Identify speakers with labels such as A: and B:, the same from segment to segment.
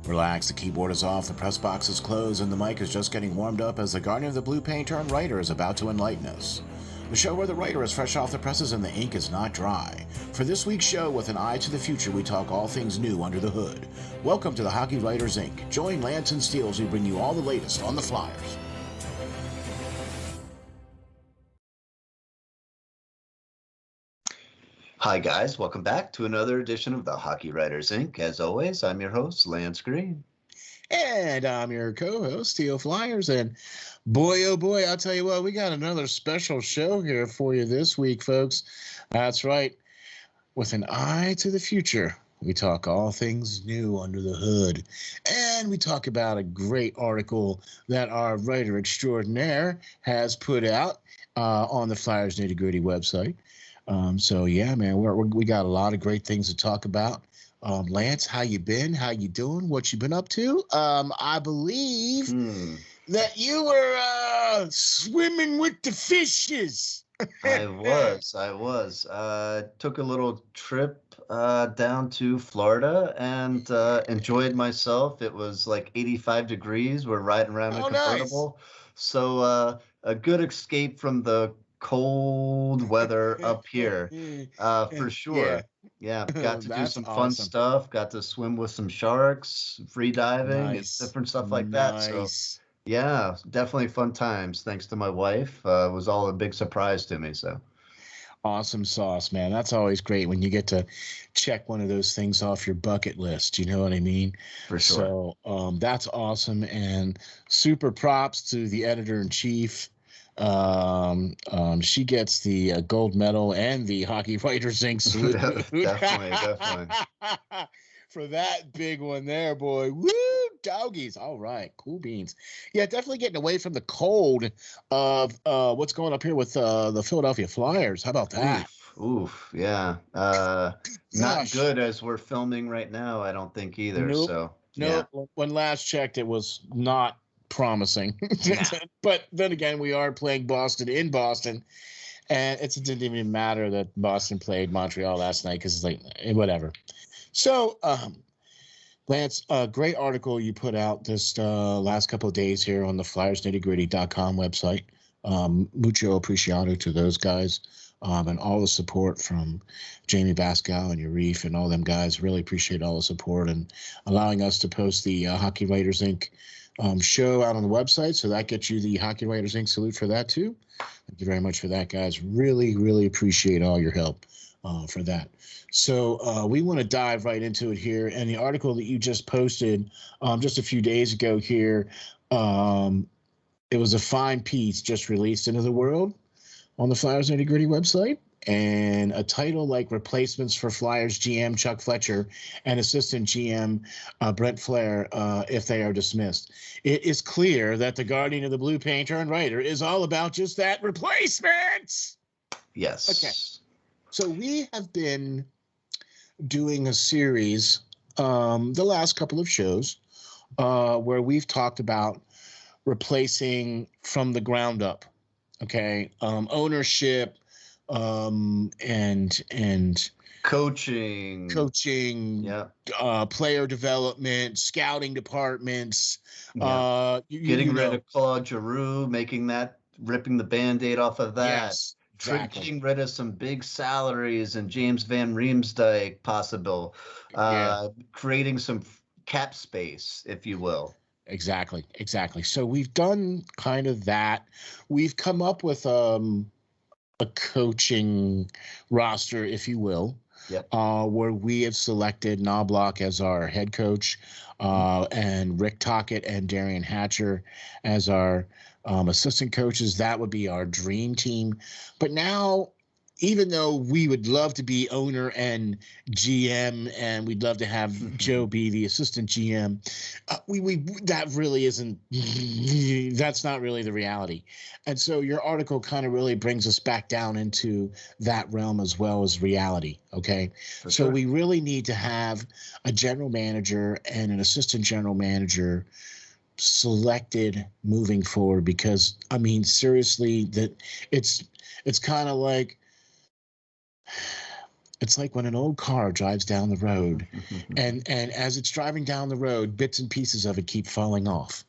A: Relax, the keyboard is off, the press box is closed, and the mic is just getting warmed up as the guardian of the blue painter and writer is about to enlighten us. The show where the writer is fresh off the presses and the ink is not dry. For this week's show, with an eye to the future, we talk all things new under the hood. Welcome to the Hockey Writers Inc. Join Lance and Steel as we bring you all the latest on the Flyers.
B: Hi guys, welcome back to another edition of the Hockey Writers Inc. As always, I'm your host, Lance Green.
A: And I'm your co-host, SteelFlyers. And boy, oh boy, I'll tell you what, we got another special show here for you this week, folks. That's right. With an eye to the future, we talk all things new under the hood. And we talk about a great article that our writer extraordinaire has put out on the Flyers Nitty Gritty website. So yeah, man, we got a lot of great things to talk about. Lance, how you been? How you doing? What you been up to? I believe that you were swimming with the fishes.
B: I was. Took a little trip down to Florida and enjoyed myself. It was like 85 degrees. We're riding around in a convertible. Nice. So a good escape from the cold weather up here, for sure. Yeah, got to do some fun stuff. Got to swim with some sharks, free diving, and different stuff like that. So yeah, definitely fun times. Thanks to my wife, it was all a big surprise to me. So
A: awesome sauce, man. That's always great when you get to check one of those things off your bucket list. You know what I mean?
B: For sure.
A: So that's awesome, and super props to the editor-in-chief. She gets the gold medal and the Hockey Writers Inc. salute.
B: definitely.
A: For that big one there, boy. Woo, doggies. All right, cool beans. Yeah, definitely getting away from the cold of what's going up here with the Philadelphia Flyers. How about that?
B: Oof, yeah. Not good as we're filming right now, I don't think either.
A: Nope.
B: So
A: nope. Yeah. When last checked, it was not promising. But then again, we are playing Boston in Boston, and it didn't even matter that Boston played Montreal last night because it's like whatever. So Lance, a great article you put out this last couple of days here on the FlyersNittyGritty.com website. Mucho appreciado to those guys, and all the support from Jamie Bascal and Yarif and all them guys. Really appreciate all the support and allowing us to post the Hockey Writers Inc. Show out on the website. So that gets you the Hockey Writers Inc. salute for that too. Thank you very much for that, guys. Really, really appreciate all your help for that. So we want to dive right into it here. And the article that you just posted just a few days ago here, it was a fine piece just released into the world on the Flyers Nitty Gritty website. And a title like Replacements for Flyers GM Chuck Fletcher and Assistant GM Brent Flair if they are dismissed. It is clear that the guardian of the blue painter and writer is all about just that, replacements.
B: Yes.
A: Okay. So we have been doing a series the last couple of shows where we've talked about replacing from the ground up. Okay. Ownership, and
B: coaching,
A: yeah, player development, scouting departments,
B: getting rid of Claude Giroux, ripping the Band-Aid off of that.
A: Yes, exactly.
B: Getting rid of some big salaries and James Van Riemsdyk possible, creating some cap space, if you will.
A: Exactly. So we've done kind of that. We've come up with a coaching roster, if you will, where we have selected Knobloch as our head coach, and Rick Tocchet and Darian Hatcher as our assistant coaches. That would be our dream team. But now, even though we would love to be owner and GM, and we'd love to have Joe be the assistant GM, that really isn't. That's not really the reality. And so your article kind of really brings us back down into that realm as well as reality. Okay, so we really need to have a general manager and an assistant general manager selected moving forward, because I mean seriously, that it's kind of like It's like when an old car drives down the road, and as it's driving down the road, bits and pieces of it keep falling off.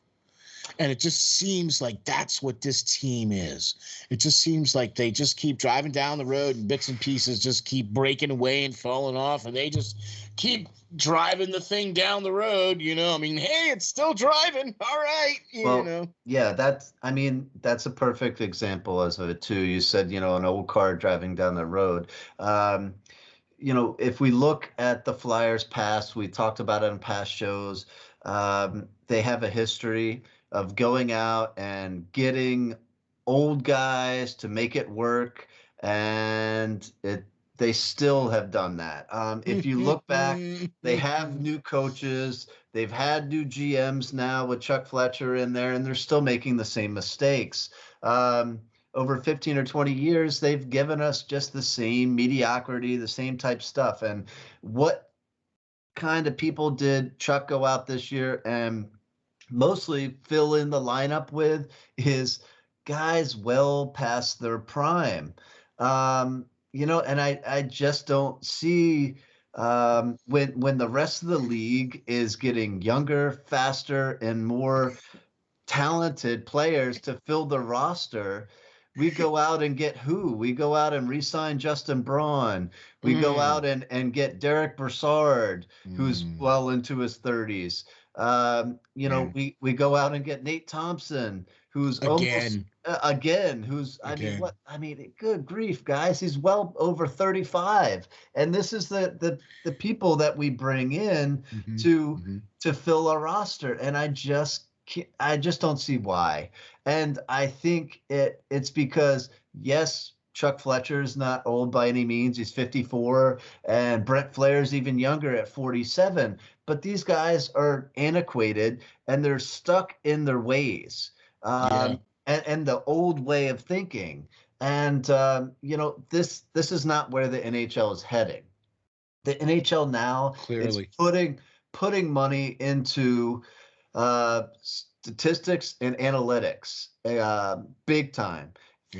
A: And it just seems like that's what this team is. It just seems like they just keep driving down the road and bits and pieces just keep breaking away and falling off. And they just keep driving the thing down the road. I mean, hey, it's still driving. All right.
B: Yeah, that's a perfect example of it too. You said, an old car driving down the road. If we look at the Flyers past, we talked about it in past shows. They have a history of going out and getting old guys to make it work, and they still have done that. If you look back, they have new coaches. They've had new GMs now with Chuck Fletcher in there, and they're still making the same mistakes. Over 15 or 20 years, they've given us just the same mediocrity, the same type stuff. And what kind of people did Chuck go out this year and mostly fill in the lineup with? Is guys well past their prime. And I just don't see when the rest of the league is getting younger, faster, and more talented players to fill the roster. We go out and get who? We go out and re-sign Justin Braun. We go out and get Derek Brassard, who's well into his 30s. We go out and get Nate Thompson, who's good grief, guys, he's well over 35, and this is the people that we bring in to fill a roster, and I just don't see why. And I think it's because, yes, Chuck Fletcher is not old by any means. He's 54, and Brent Flair's even younger at 47. But these guys are antiquated, and they're stuck in their ways, and the old way of thinking. And this is not where the NHL is heading. The NHL now is putting money into statistics and analytics, big time.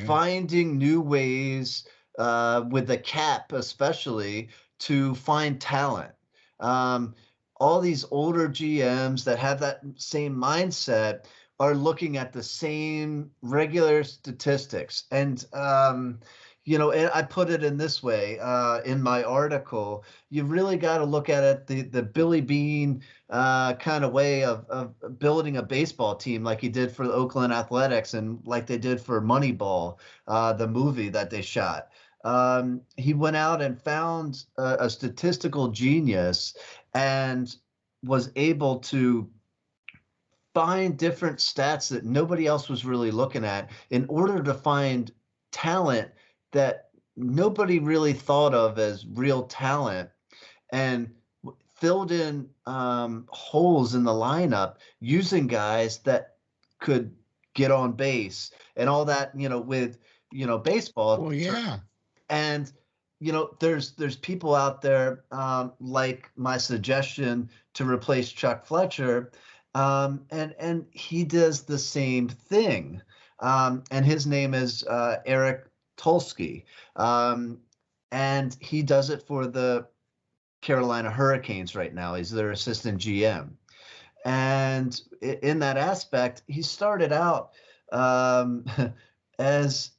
B: Finding new ways with the cap, especially, to find talent. All these older GMs that have that same mindset are looking at the same regular statistics. And, and I put it in this way in my article. You really got to look at it the Billy Bean kind of way of building a baseball team, like he did for the Oakland Athletics and like they did for Moneyball, the movie that they shot. He went out and found a statistical genius and was able to find different stats that nobody else was really looking at in order to find talent that nobody really thought of as real talent, and filled in holes in the lineup using guys that could get on base and all that, with, baseball.
A: Well, yeah.
B: And, there's people out there like my suggestion to replace Chuck Fletcher. And he does the same thing. And his name is Eric Tulsky. And he does it for the Carolina Hurricanes right now. He's their assistant GM. And in that aspect, he started out as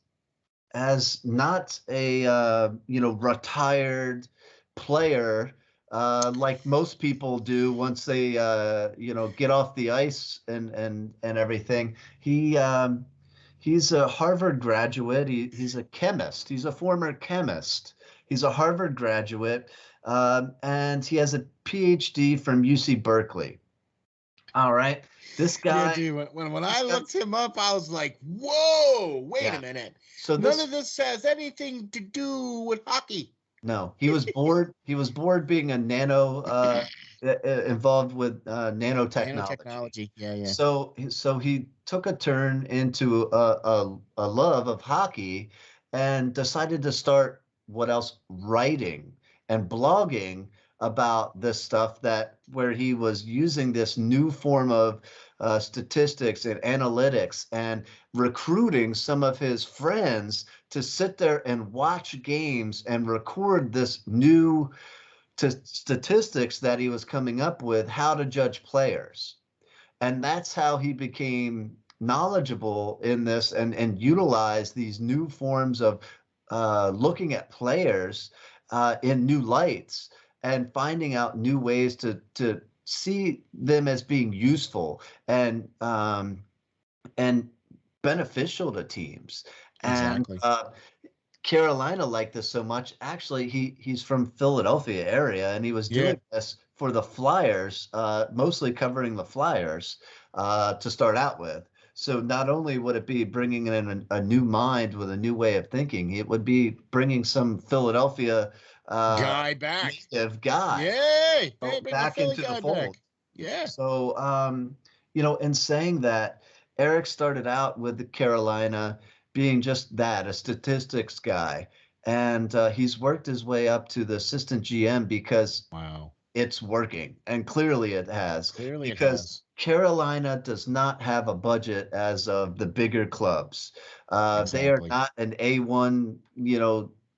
B: not a retired player like most people do once they get off the ice and everything. He's a Harvard graduate. He's a chemist. He's a former chemist. He's a Harvard graduate, and he has a PhD from UC Berkeley. All right, this guy.
A: Yeah, dude, when I looked him up, I was like, "Whoa, wait a minute! So none of this has anything to do with hockey."
B: No, he was bored. He was bored being a involved with nanotechnology.
A: Nanotechnology, yeah.
B: So he took a turn into a love of hockey, and decided to start writing and blogging about this stuff, where he was using this new form of statistics and analytics and recruiting some of his friends to sit there and watch games and record this new statistics that he was coming up with, how to judge players. And that's how he became knowledgeable in this and utilize these new forms of looking at players in new lights and finding out new ways to see them as being useful and beneficial to teams.
A: Exactly.
B: And Carolina liked this so much. Actually, he's from Philadelphia area, and he was doing this for the Flyers, mostly covering the Flyers to start out with. So not only would it be bringing in a new mind with a new way of thinking, it would be bringing some Philadelphia
A: guy back,
B: native guy,
A: yay, hey,
B: back into the fold.
A: Back. Yeah.
B: So in saying that, Eric started out with the Carolina being just that, a statistics guy. And he's worked his way up to the assistant GM because it's working. And clearly it has. Because Carolina does not have a budget as of the bigger clubs. They are not an A1,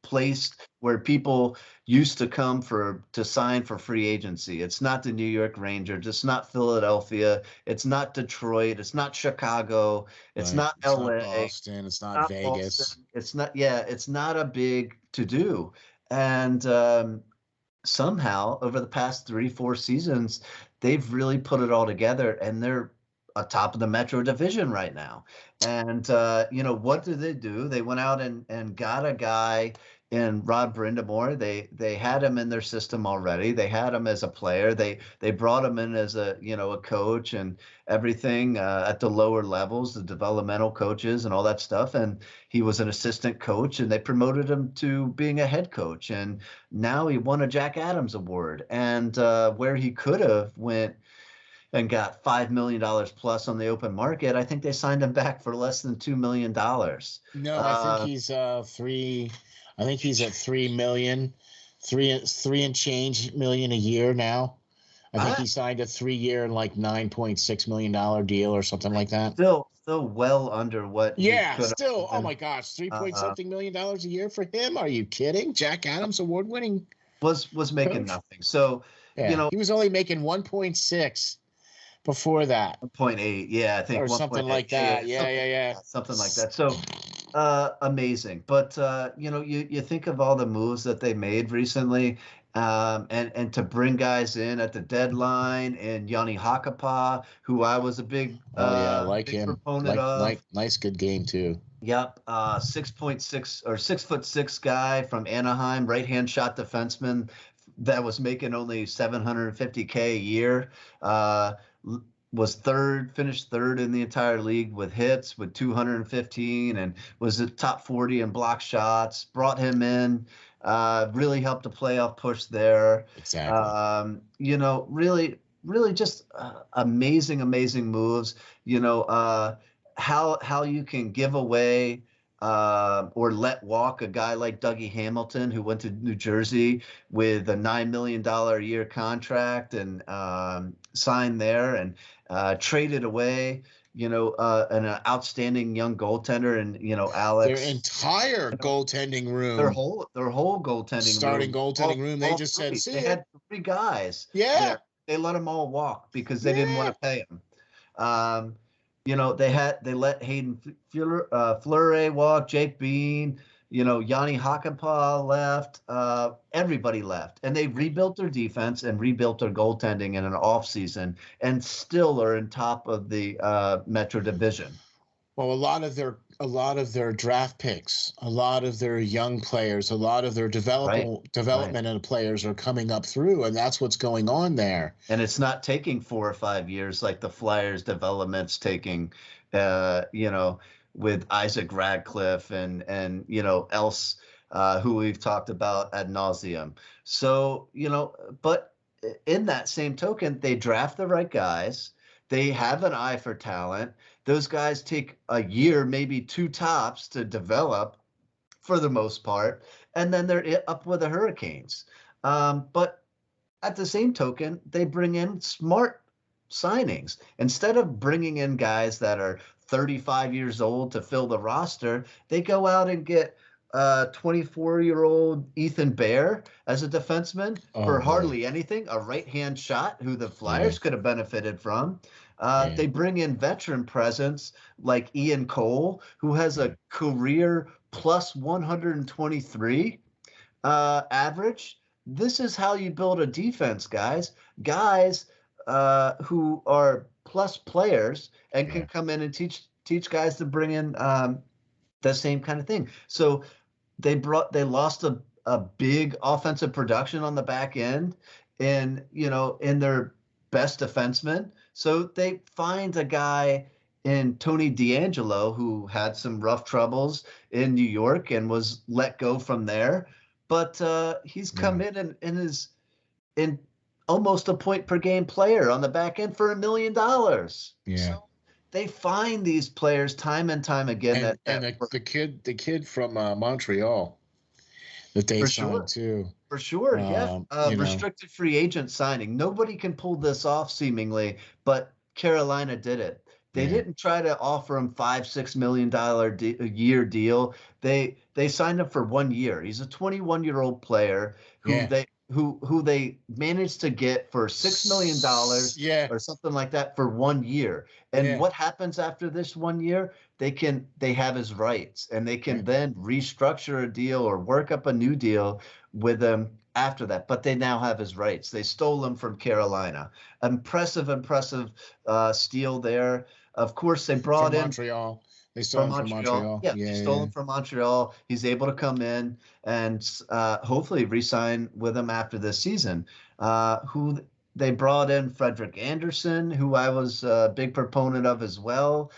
B: place where people used to come to sign for free agency. It's not the New York Rangers. It's not Philadelphia. It's not Detroit. It's not Chicago. It's not LA.
A: Not Boston. It's not Vegas.
B: Boston. It's not a big to-do. And somehow over the past 3-4 seasons, they've really put it all together, and they're atop of the Metro Division right now. And what do? They went out and got a guy in Rod Brindamore. They had him in their system already. They had him as a player. They brought him in as a coach and everything at the lower levels, the developmental coaches and all that stuff. And he was an assistant coach, and they promoted him to being a head coach. And now he won a Jack Adams Award. And where he could have went and got $5 million plus on the open market, I think they signed him back for less than $2 million.
A: No, I think he's three. I think he's at 3 million, three and change million a year now. I think he signed a 3-year, like $9.6 million deal or something like that.
B: Still well under what.
A: Yeah, still. Oh my gosh, $3 million a year for him? Are you kidding? Jack Adams Award winning
B: was making nothing. So
A: he was only making 1.6 before that.
B: 1.8, yeah, I think,
A: or something like that. Yeah.
B: Something like that. So. Amazing. But you think of all the moves that they made recently, and to bring guys in at the deadline, and Yanni Hakapa, who I was a big
A: like him
B: proponent of.
A: Nice good game too.
B: Yep. 6'6" or 6'6" guy from Anaheim, right-hand shot defenseman that was making only $750K a year. Finished third in the entire league with hits with 215, and was at top 40 in block shots. Brought him in, really helped a playoff push there.
A: Exactly.
B: Really just amazing moves. How you can give away or let walk a guy like Dougie Hamilton, who went to New Jersey with a $9 million a year contract and signed there, and traded away, an outstanding young goaltender, and Alex.
A: Their entire goaltending room.
B: Their whole goaltending
A: starting
B: room.
A: goaltending room. They just said,
B: they had 3 guys.
A: Yeah.
B: There. They let them all walk because they didn't want to pay them. They let Hayden Fleury walk, Jake Bean, Yanni Hakapa left, everybody left, and they rebuilt their defense and rebuilt their goaltending in an off season, and still are in top of the Metro Division.
A: Well, a lot of their draft picks, a lot of their young players, a lot of their development and players are coming up through, and that's what's going on there.
B: And it's not taking 4 or 5 years like the Flyers development's taking, with Isaac Radcliffe and else who we've talked about ad nauseum. So, but in that same token, they draft the right guys. They have an eye for talent. Those guys take a year, maybe 2 tops, to develop for the most part, and then they're up with the Hurricanes. But at the same token, they bring in smart signings. Instead of bringing in guys that are 35 years old to fill the roster. They go out and get 24-year-old Ethan Bear as a defenseman for hardly anything, a right-hand shot who the Flyers could have benefited from. They bring in veteran presence like Ian Cole, who has a career plus 123 average. This is how you build a defense, guys. Guys who are plus players and can come in and teach guys to bring in the same kind of thing. So they lost a big offensive production on the back end in their best defenseman. So they find a guy in Tony DeAngelo who had some rough troubles in New York and was let go from there. But he's come in and is in almost a point per game player on the back end for $1 million.
A: Yeah.
B: So they find these players time and time again.
A: The kid from Montreal that they signed too.
B: For sure, yeah. Restricted free agent signing. Nobody can pull this off seemingly, but Carolina did it. They didn't try to offer him $5-6 million a year deal. They signed him for 1 year. He's a 21-year-old player who they managed to get for $6 million or something like that for 1 year. And what happens after this 1 year? They have his rights, and they can then restructure a deal or work up a new deal with him after that. But they now have his rights. They stole him from Carolina. Impressive steal there. Of course, they brought in
A: Montreal. They stole him from Montreal.
B: Yeah, they stole him from Montreal. He's able to come in and hopefully re-sign with them after this season. Who they brought in Frederick Anderson, who I was a big proponent of as well,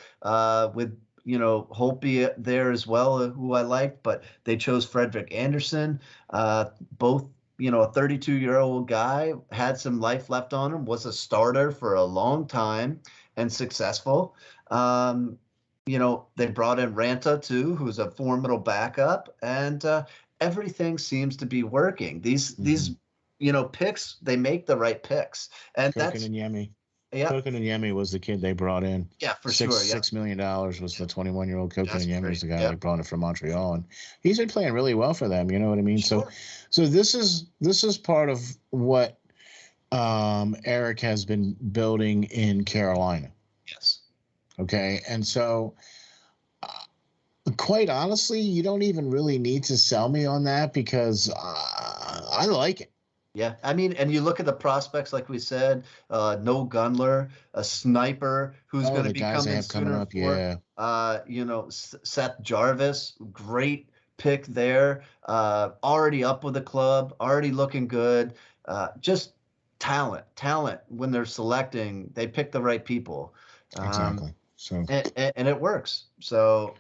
B: with Holtby there as well, who I liked, but they chose Frederick Anderson. Both, a 32-year-old guy, had some life left on him, was a starter for a long time and successful. They brought in Ranta too, who's a formidable backup, and everything seems to be working. These picks, they make the right picks, and
A: Koken and Yemi. Koken and Yemi was the kid they brought in.
B: Yeah, for sure.
A: $6 million was the 21-year-old Koken and Yemi was the guy they brought in from Montreal, and he's been playing really well for them. You know what I mean? Sure. So this is part of what Eric has been building in Carolina.
B: Yes.
A: Okay, and so quite honestly, you don't even really need to sell me on that because I like it.
B: Yeah, I mean, and you look at the prospects, like we said, Noel Gunler, a sniper who's going to be coming up. Seth Jarvis, great pick there. Already up with the club, already looking good. Just talent. When they're selecting, they pick the right people.
A: Exactly. So
B: and it works. So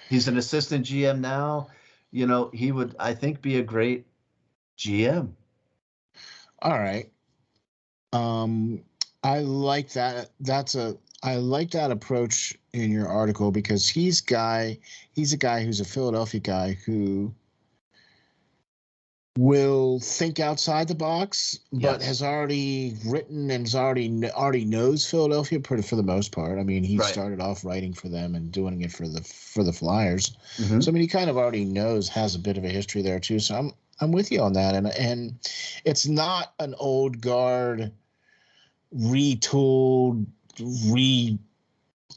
B: he's an assistant GM now. He would, I think, be a great GM.
A: All right. I like that. I like that approach in your article because he's a guy who's a Philadelphia guy who will think outside the box, but has already written and already knows Philadelphia for the most part. I mean, he started off writing for them and doing it for the Flyers. Mm-hmm. So I mean, he kind of already has a bit of a history there too. So I'm with you on that, and it's not an old guard, retooled,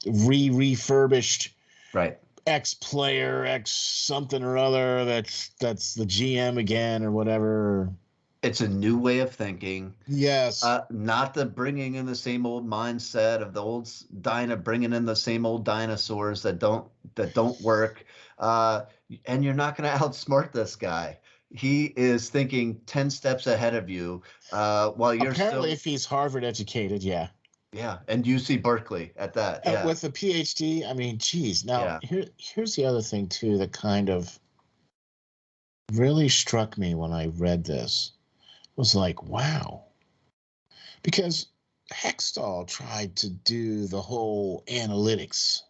A: refurbished, ex-player, ex-something or other that's the GM again or whatever.
B: It's a new way of thinking.
A: Yes.
B: Not the bringing in the same old mindset of the old bringing in the same old dinosaurs that don't work. And you're not going to outsmart this guy. He is thinking 10 steps ahead of you while you're
A: apparently if he's Harvard educated, yeah.
B: Yeah, and UC Berkeley at that. Yeah.
A: With a PhD, I mean, geez. Now, here's the other thing, too, that kind of really struck me when I read this. Was like, wow. Because Hextall tried to do the whole analytics.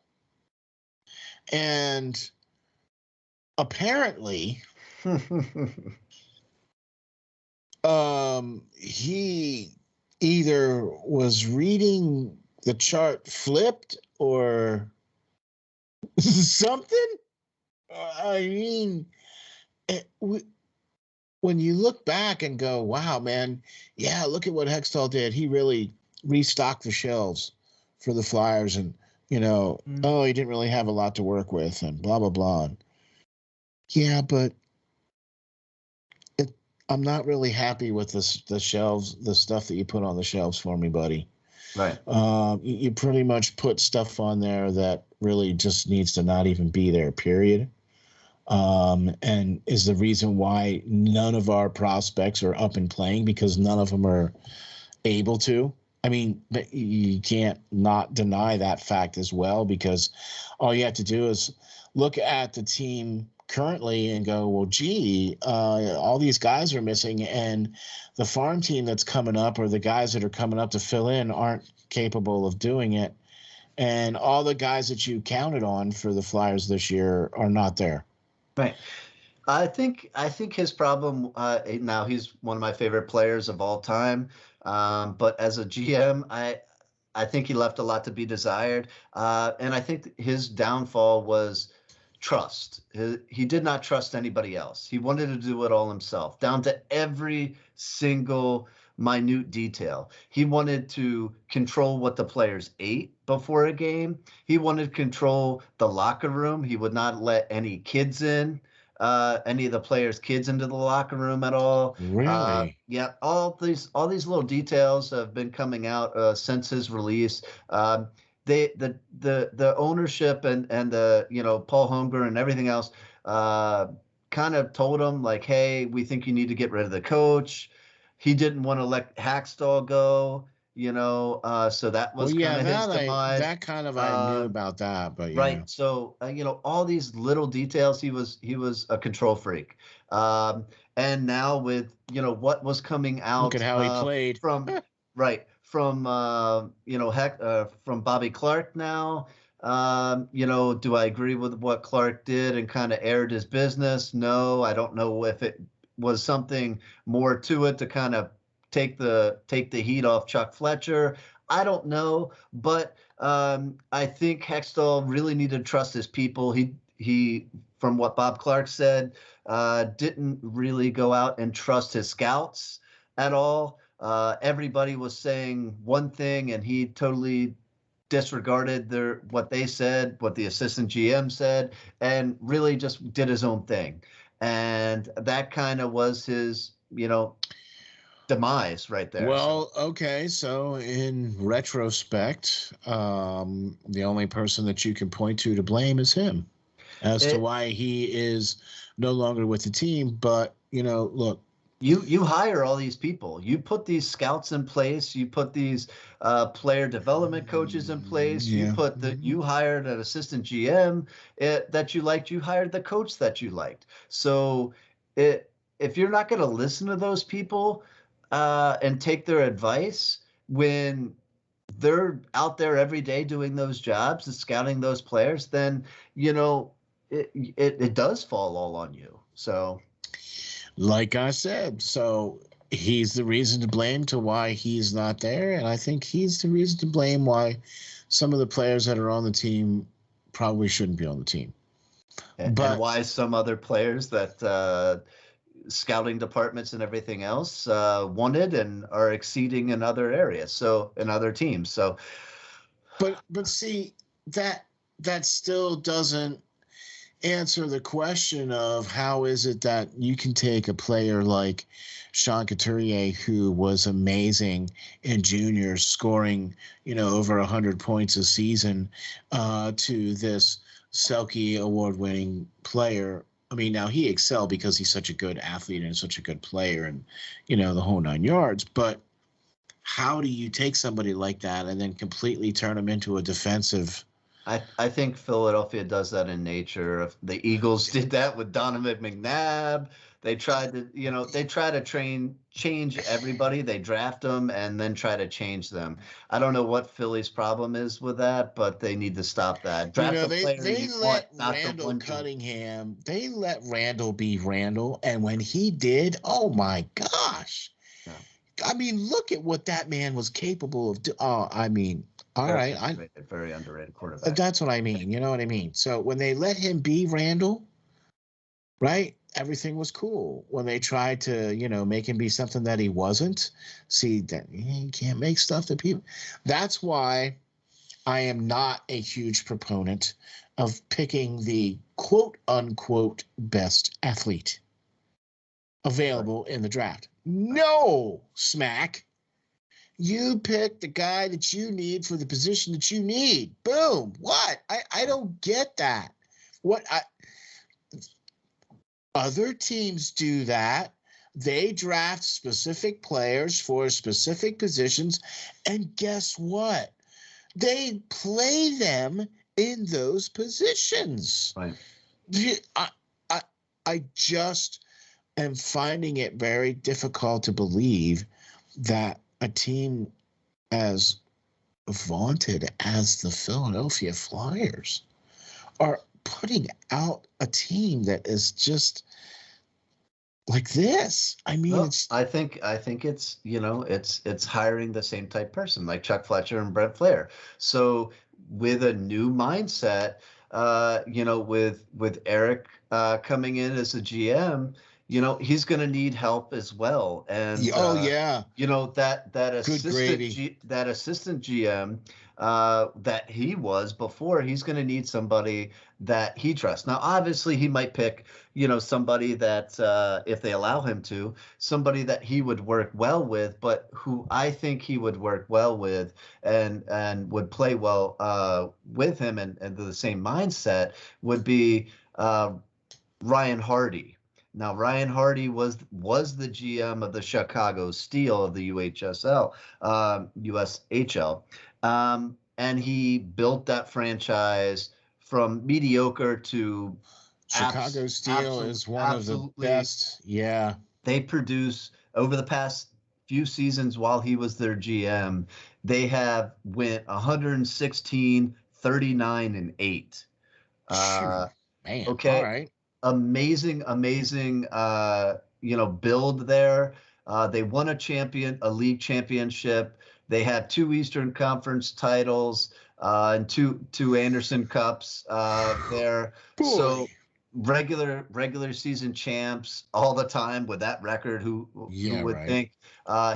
A: And apparently, he either was reading the chart flipped or something. I mean, when you look back and go, wow, man, yeah, look at what Hextall did. He really restocked the shelves for the Flyers, and oh, he didn't really have a lot to work with, and blah blah blah. Yeah, but I'm not really happy with the shelves, the stuff that you put on the shelves for me, buddy.
B: Right.
A: You pretty much put stuff on there that really just needs to not even be there, period. And is the reason why none of our prospects are up and playing, because none of them are able to. I mean, you can't not deny that fact as well, because all you have to do is look at the team currently and go, well, gee, all these guys are missing, and the farm team that's coming up, or the guys that are coming up to fill in, aren't capable of doing it. And all the guys that you counted on for the Flyers this year are not there.
B: Right. I think his problem, now he's one of my favorite players of all time. But as a GM, I think he left a lot to be desired. And I think his downfall was trust. He did not trust anybody else. He wanted to do it all himself, down to every single minute detail. He wanted to control what the players ate before a game. He wanted to control the locker room. He would not let any kids in, any of the players' kids into the locker room at all.
A: Really?
B: Yeah, all these little details have been coming out since his release. The ownership and the Paul Holmgren and everything else kind of told him, like, hey, we think you need to get rid of the coach. He didn't want to let Hackstall go, so that was kind of his demise.
A: That kind of I knew about that, but
B: right. So all these little details, he was a control freak. And now with what was coming out,
A: look at how he played
B: from from Bobby Clark now. Do I agree with what Clark did and kind of aired his business? No, I don't know if it was something more to it to kind of take the heat off Chuck Fletcher. I don't know, but I think Hextall really needed to trust his people. He from what Bob Clark said, didn't really go out and trust his scouts at all. Everybody was saying one thing, and he totally disregarded what they said, what the assistant GM said, and really just did his own thing. And that kind of was his, demise right there.
A: Well, okay. So in retrospect, the only person that you can point to blame is him as to why he is no longer with the team. But, look,
B: you hire all these people. You put these scouts in place. You put these player development coaches in place. Yeah. You hired an assistant GM that you liked. You hired the coach that you liked. So if you're not going to listen to those people and take their advice when they're out there every day doing those jobs and scouting those players, then it does fall all on you. So.
A: Like I said, so he's the reason to blame to why he's not there. And I think he's the reason to blame why some of the players that are on the team probably shouldn't be on the team.
B: And why some other players that scouting departments and everything else wanted and are exceeding in other areas. So in other teams. So.
A: But see, that still doesn't answer the question of how is it that you can take a player like Sean Couturier, who was amazing in juniors, scoring over 100 points a season, to this Selke award-winning player. I mean, now he excelled because he's such a good athlete and such a good player, and the whole 9 yards. But how do you take somebody like that and then completely turn him into a defensive?
B: I think Philadelphia does that in nature. The Eagles did that with Donovan McNabb. They tried to change everybody. They draft them and then try to change them. I don't know what Philly's problem is with that, but they need to stop that.
A: They let Randall Cunningham. They let Randall be Randall, and when he did, oh my gosh! Yeah. I mean, look at what that man was capable of doing. Oh, I mean, All right.
B: Very underrated quarterback.
A: That's what I mean. You know what I mean? So when they let him be Randall, right? Everything was cool. When they tried to, make him be something that he wasn't, see that he can't make stuff that people. That's why I am not a huge proponent of picking the quote unquote best athlete available in the draft. No, Smack. You pick the guy that you need for the position that you need. Boom. What? I don't get that. Other teams do that. They draft specific players for specific positions, and guess what? They play them in those positions.
B: Right.
A: I just am finding it very difficult to believe that a team as vaunted as the Philadelphia Flyers are putting out a team that is just like this. I mean,
B: I think it's it's hiring the same type person like Chuck Fletcher and Brent Flair. So with a new mindset, with Eric coming in as a GM, he's going to need help as well. And that assistant GM that he was before, he's going to need somebody that he trusts. Now, obviously, he might pick somebody that if they allow him to, somebody that he would work well with, but who I think he would work well with and would play well with him and the same mindset would be Ryan Hardy. Now, Ryan Hardy was the GM of the Chicago Steel of the USHL, and he built that franchise from mediocre to
A: Chicago Steel is one of the best. Yeah.
B: They produce over the past few seasons while he was their GM, they have went 116, 39, and 8.
A: Man,
B: okay.
A: All right.
B: Amazing, build there. They won a league championship. They had 2 Eastern Conference titles and two Anderson Cups there.
A: Boy.
B: So regular season champs all the time with that record. Who would think?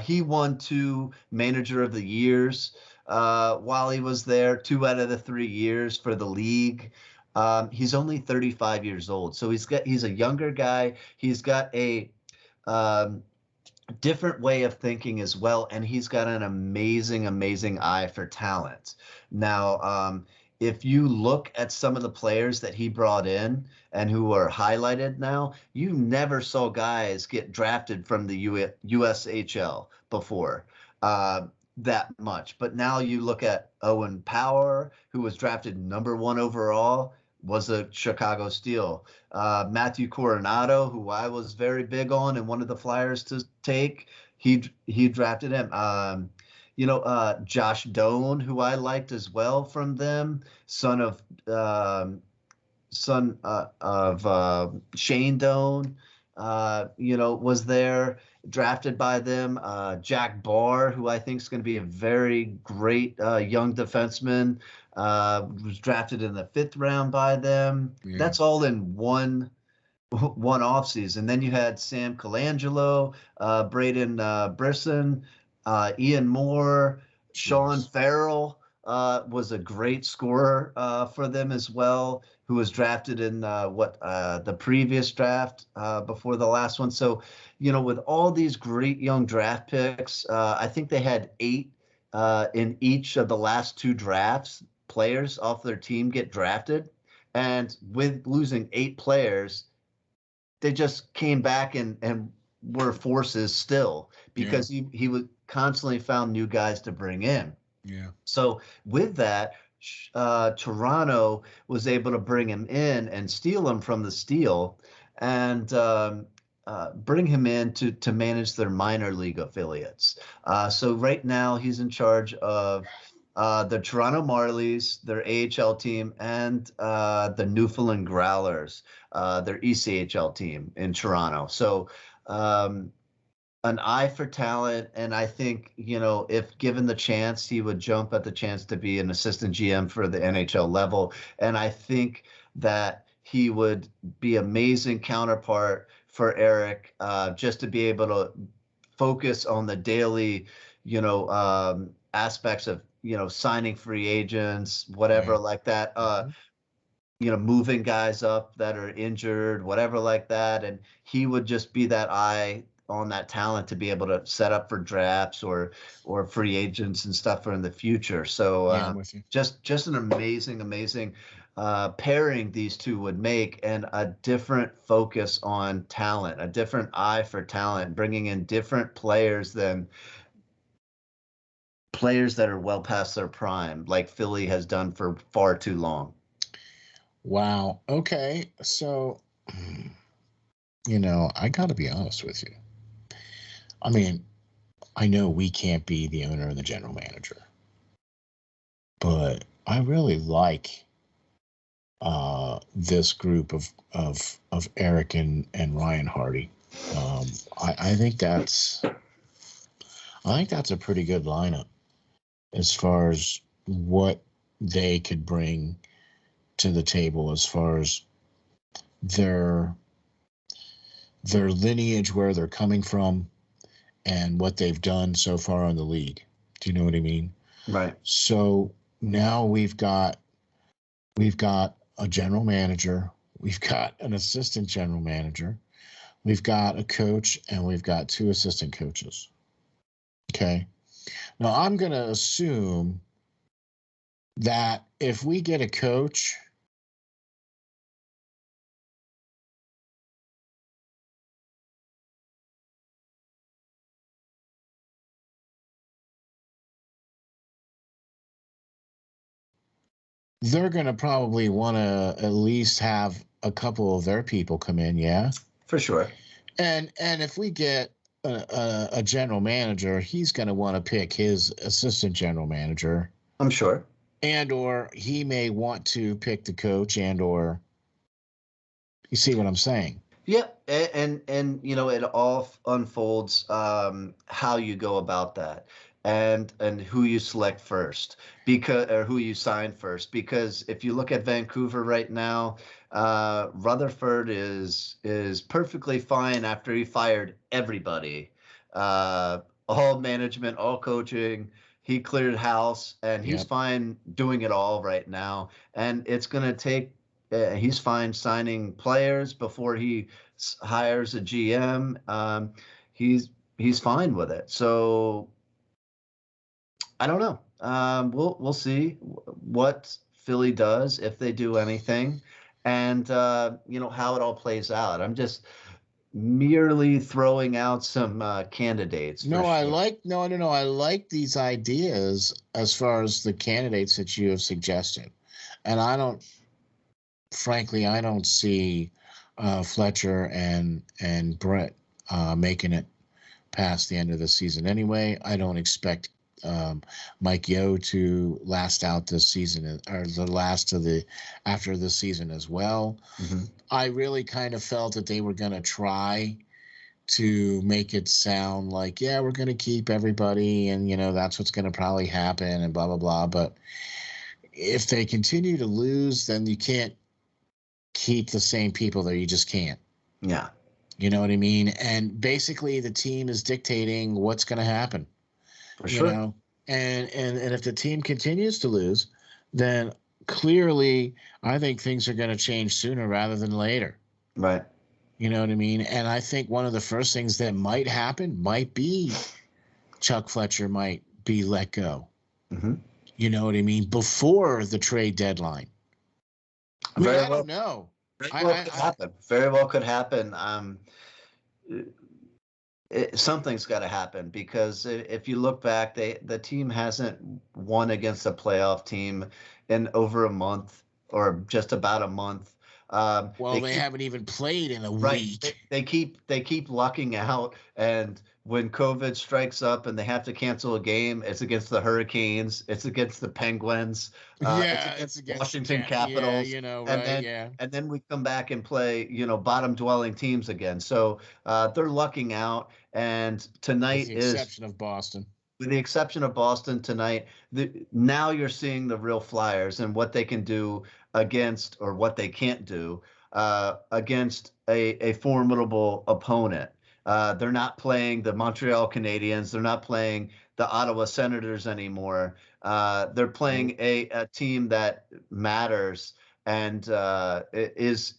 B: He won 2 Manager of the Years while he was there. 2 out of the 3 years for the league. He's only 35 years old, so he's a younger guy. He's got a different way of thinking as well, and he's got an amazing eye for talent. Now, if you look at some of the players that he brought in and who are highlighted now, you never saw guys get drafted from the USHL before. That much. But now you look at Owen Power, who was drafted number 1 overall, was a Chicago Steel. Matthew Coronado, who I was very big on and wanted the Flyers to take, he drafted him. Josh Doan, who I liked as well from them, son of Shane Doan, was there, drafted by them. Jack Barr, who I think is going to be a very great young defenseman, was drafted in the 5th round by them. Yeah. That's all in one offseason. Then you had Sam Colangelo, Braden Brisson, Ian Moore, Sean Farrell was a great scorer for them as well, who was drafted in the previous draft before the last one. So, with all these great young draft picks, I think they had 8 in each of the last 2 drafts, players off their team get drafted. And with losing 8 players, they just came back and were forces still because he would constantly found new guys to bring in.
A: Yeah.
B: So with that, Toronto was able to bring him in and steal him from the Steel and bring him in to manage their minor league affiliates. So right now he's in charge of the Toronto Marlies, their AHL team, and the Newfoundland Growlers, their ECHL team in Toronto. So an eye for talent, and I think, if given the chance, he would jump at the chance to be an assistant GM for the NHL level. And I think that he would be amazing counterpart for Eric, just to be able to focus on the daily, aspects of, signing free agents, whatever
A: Right.
B: like that.
A: Mhm.
B: Moving guys up that are injured, whatever like that. And he would just be that eye on that talent to be able to set up for drafts or free agents and stuff for in the future. So
A: Yeah, I'm with you.
B: just an amazing pairing these two would make, and a different focus on talent, a different eye for talent, bringing in different players than players that are well past their prime, like Philly has done for far too long.
A: Wow. Okay. So, I got to be honest with you. I mean, I know we can't be the owner and the general manager, but I really like this group of Eric and Ryan Hardy. Um, I think that's a pretty good lineup as far as what they could bring to the table as far as their lineage, where they're coming from, and what they've done so far in the league. Do you know what I mean?
B: Right.
A: So now we've got a general manager, we've got an assistant general manager, we've got a coach, and we've got two assistant coaches. Okay. Now I'm going to assume that if we get a coach, they're going to probably want to at least have a couple of their people come in, yeah.
B: For sure.
A: And if we get a general manager, he's going to want to pick his assistant general manager,
B: I'm sure.
A: and or he may want to pick the coach, and or you see what I'm saying?
B: Yeah, and it all unfolds, how you go about that, and who you select first, because or who you sign first. Because if you look at Vancouver right now, Rutherford is perfectly fine after he fired everybody, all management, all coaching. He cleared house, and he's
A: Yep.
B: fine doing it all right now. And it's gonna take. He's fine signing players before he hires a GM. He's fine with it. So I don't know. We'll see what Philly does, if they do anything, and how it all plays out. I'm just merely throwing out some candidates for
A: No, I
B: sure.
A: like no, no, no. I like these ideas as far as the candidates that you have suggested, and frankly, I don't see Fletcher and Brett making it past the end of the season anyway. I don't expect Mike Yeo to last out this season, or the last of the after the season as well.
B: Mm-hmm.
A: I really kind of felt that they were going to try to make it sound like, yeah, we're going to keep everybody, and that's what's going to probably happen, and blah blah blah. But if they continue to lose, then you can't keep the same people there. You just can't.
B: Yeah,
A: You know what I mean? And basically, the team is dictating what's going to happen.
B: for
A: You
B: sure.
A: know, and if the team continues to lose, then clearly, I think things are going to change sooner rather than later.
B: Right.
A: You know what I mean? And I think one of the first things that might happen might be Chuck Fletcher might be let go.
B: Mm-hmm.
A: You know what I mean? Before the trade deadline. I mean,
B: Very
A: I
B: well.
A: don't know.
B: Very
A: I,
B: well
A: I,
B: could
A: I
B: happen. Very well could happen. Something's got to happen, because if you look back, the team hasn't won against a playoff team in over a month, or just about a month.
A: Well, they haven't even played in a week.
B: They keep lucking out, and when COVID strikes up and they have to cancel a game, it's against the Hurricanes, it's against the Penguins, it's against Washington Capitals, and then we come back and play, bottom dwelling teams again. So they're lucking out, and tonight
A: with the exception of Boston.
B: With the exception of Boston tonight, now you're seeing the real Flyers and what they can do against, or what they can't do against a formidable opponent. They're not playing the Montreal Canadiens. They're not playing the Ottawa Senators anymore. They're playing a team that matters and is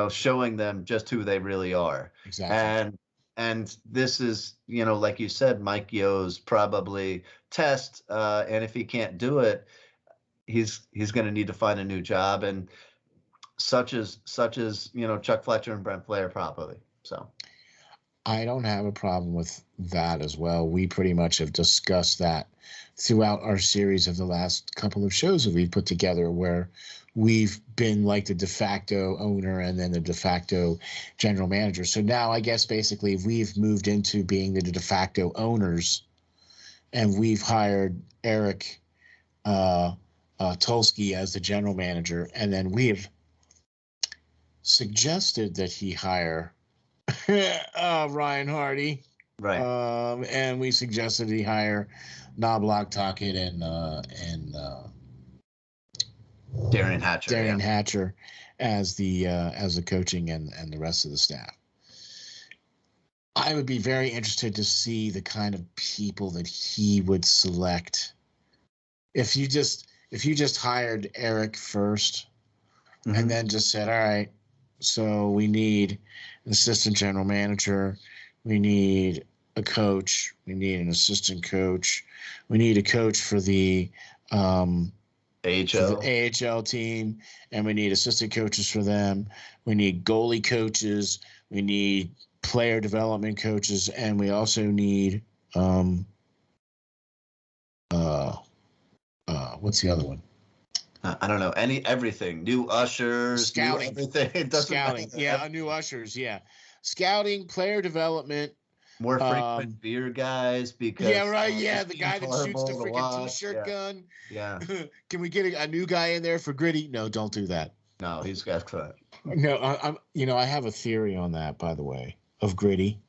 B: showing them just who they really are.
A: Exactly.
B: And this is, like you said, Mike Yo's probably test. And if he can't do it, he's going to need to find a new job. And such as Chuck Fletcher and Brent Flair probably. So
A: I don't have a problem with that as well. We pretty much have discussed that throughout our series of the last couple of shows that we've put together, where we've been like the de facto owner and then the de facto general manager. So now I guess basically we've moved into being the de facto owners, and we've hired Eric Tulsky as the general manager, and then we've suggested that he hire Ryan Hardy,
B: right?
A: And we suggested he hire Knobloch, Tocchet, and
B: Darian Hatcher,
A: as the coaching and the rest of the staff. I would be very interested to see the kind of people that he would select. If you just hired Eric first, and then just said, all right, so we need an assistant general manager, we need a coach, we need an assistant coach, we need a coach for the AHL team, and we need assistant coaches for them. We need goalie coaches, we need player development coaches, and we also need what's the other one?
B: I don't know. Everything. New ushers.
A: Scouting.
B: Everything.
A: Scouting. Yeah, new ushers. Yeah. Scouting, player development.
B: More frequent beer guys, because
A: the guy that shoots the freaking t-shirt gun.
B: Yeah.
A: Can we get a new guy in there for Gritty? No, don't do that.
B: No, he's got cut.
A: No, I have a theory on that, by the way, of Gritty.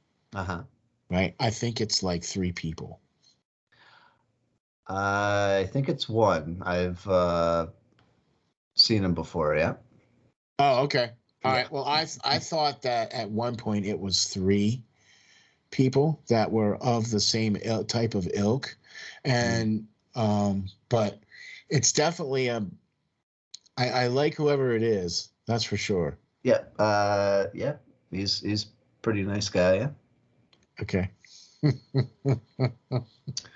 A: Right? I think it's like 3 people.
B: I think it's 1. I've seen him before, yeah.
A: Oh, okay. All right. Well, I thought that at one point it was 3 people that were of the same type of ilk, and but it's definitely I like whoever it is. That's for sure.
B: Yeah. Yeah. He's pretty nice guy. Yeah.
A: Okay.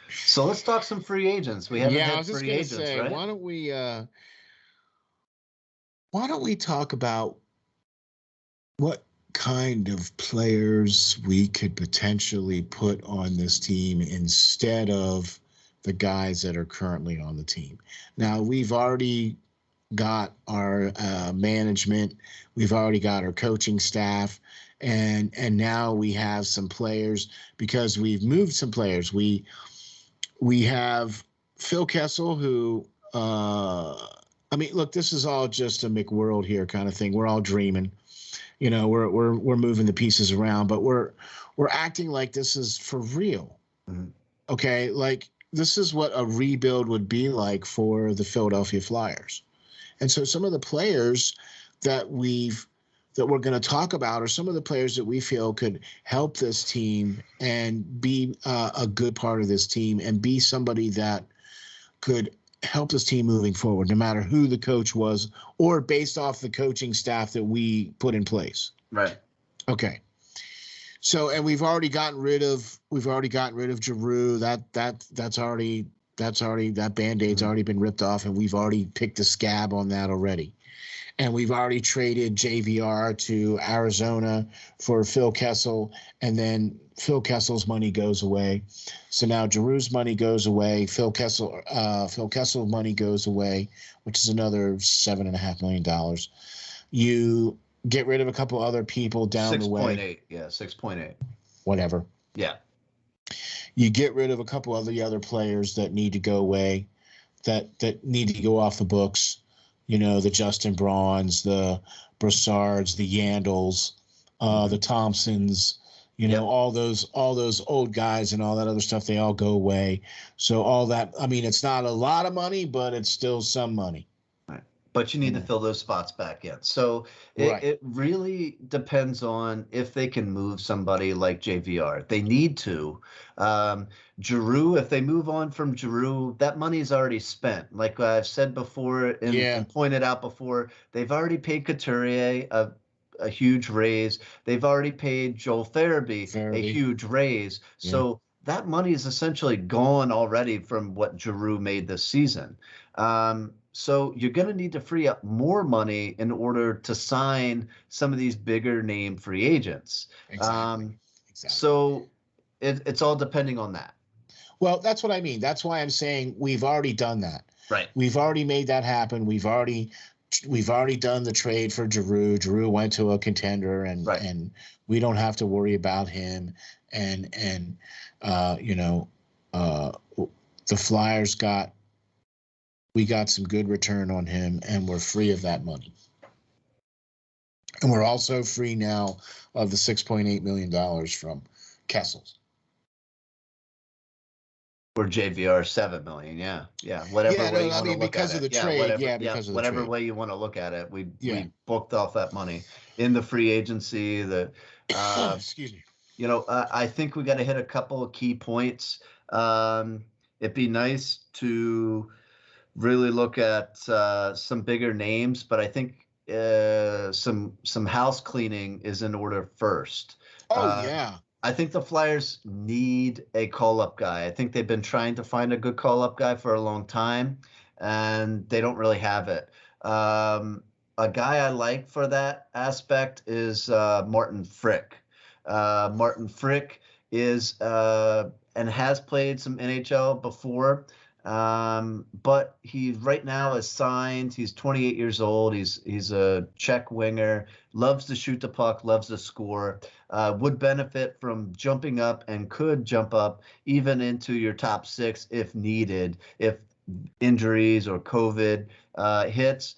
B: So let's talk some free agents. We haven't had free agents, right?
A: Why don't we talk about what kind of players we could potentially put on this team instead of the guys that are currently on the team. Now, we've already got our management, we've already got our coaching staff, and now we have some players because we've moved some players. We have Phil Kessel, who look, this is all just a McWorld here kind of thing. We're all dreaming. We're moving the pieces around, but we're acting like this is for real. Okay, like this is what a rebuild would be like for the Philadelphia Flyers. And so some of the players that we're going to talk about are some of the players that we feel could help this team and be a good part of this team and be somebody that could help this team moving forward, no matter who the coach was or based off the coaching staff that we put in place.
B: Right.
A: Okay. So, and we've already gotten rid of Giroux. That Band-Aid's already been ripped off, and we've already picked a scab on that already. And we've already traded JVR to Arizona for Phil Kessel, and then Phil Kessel's money goes away. So now Giroux's money goes away. Phil Kessel's money goes away, which is another $7.5 million. You get rid of a couple other people down the way.
B: 6.8. Yeah, 6.8.
A: Whatever.
B: Yeah.
A: You get rid of a couple of the other players that need to go away, that need to go off the books. You know, the Justin Brauns, the Brassards, the Yandles, the Thompsons. You know, all those old guys and all that other stuff. They all go away. So all that. I mean, it's not a lot of money, but it's still some money.
B: But you need to fill those spots back in. So it really depends on if they can move somebody like JVR. They need to. Giroux, if they move on from Giroux, that money is already spent. Like I've said before and pointed out before, they've already paid Couturier a huge raise. They've already paid Joel Farabee a huge raise. Yeah. So that money is essentially gone already from what Giroux made this season. So you're going to need to free up more money in order to sign some of these bigger name free agents. Exactly. So it's all depending on that.
A: Well, that's what I mean. That's why I'm saying we've already done that.
B: Right.
A: We've already made that happen. We've already done the trade for Giroux. Giroux went to a contender, and we don't have to worry about him. And the Flyers got some good return on him, and we're free of that money. And we're also free now of the $6.8 million from Kessel's.
B: Or JVR $7 million, yeah. Whatever way you want to look
A: because
B: at
A: of the
B: it.
A: trade,
B: Whatever way you want to look at it, we booked off that money in the free agency.
A: Excuse me.
B: You know, I think we got to hit a couple of key points. It'd be nice to really look at some bigger names, but I think some house cleaning is in order first. I think the Flyers need a call-up guy. I think they've been trying to find a good call-up guy for a long time, and they don't really have it. A guy I like for that aspect is Martin Frick. Martin Frick is and has played some NHL before. But he right now is signed. He's 28 years old. He's a Czech winger, loves to shoot the puck, loves to score, would benefit from jumping up and could jump up even into your top six if needed, if injuries or COVID hits.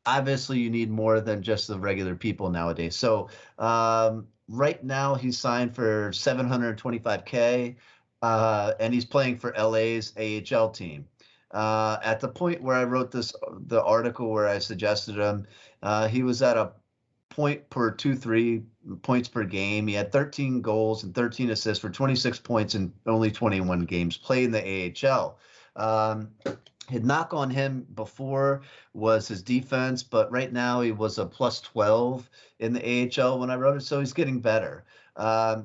B: Obviously, you need more than just the regular people nowadays. So right now he's signed for $725K. And he's playing for LA's AHL team. At the point where I wrote the article where I suggested him, he was at a point per 2-3 points per game. He had 13 goals and 13 assists for 26 points in only 21 games played in the AHL. His knock on him before was his defense, but right now he was a plus 12 in the AHL when I wrote it, so he's getting better.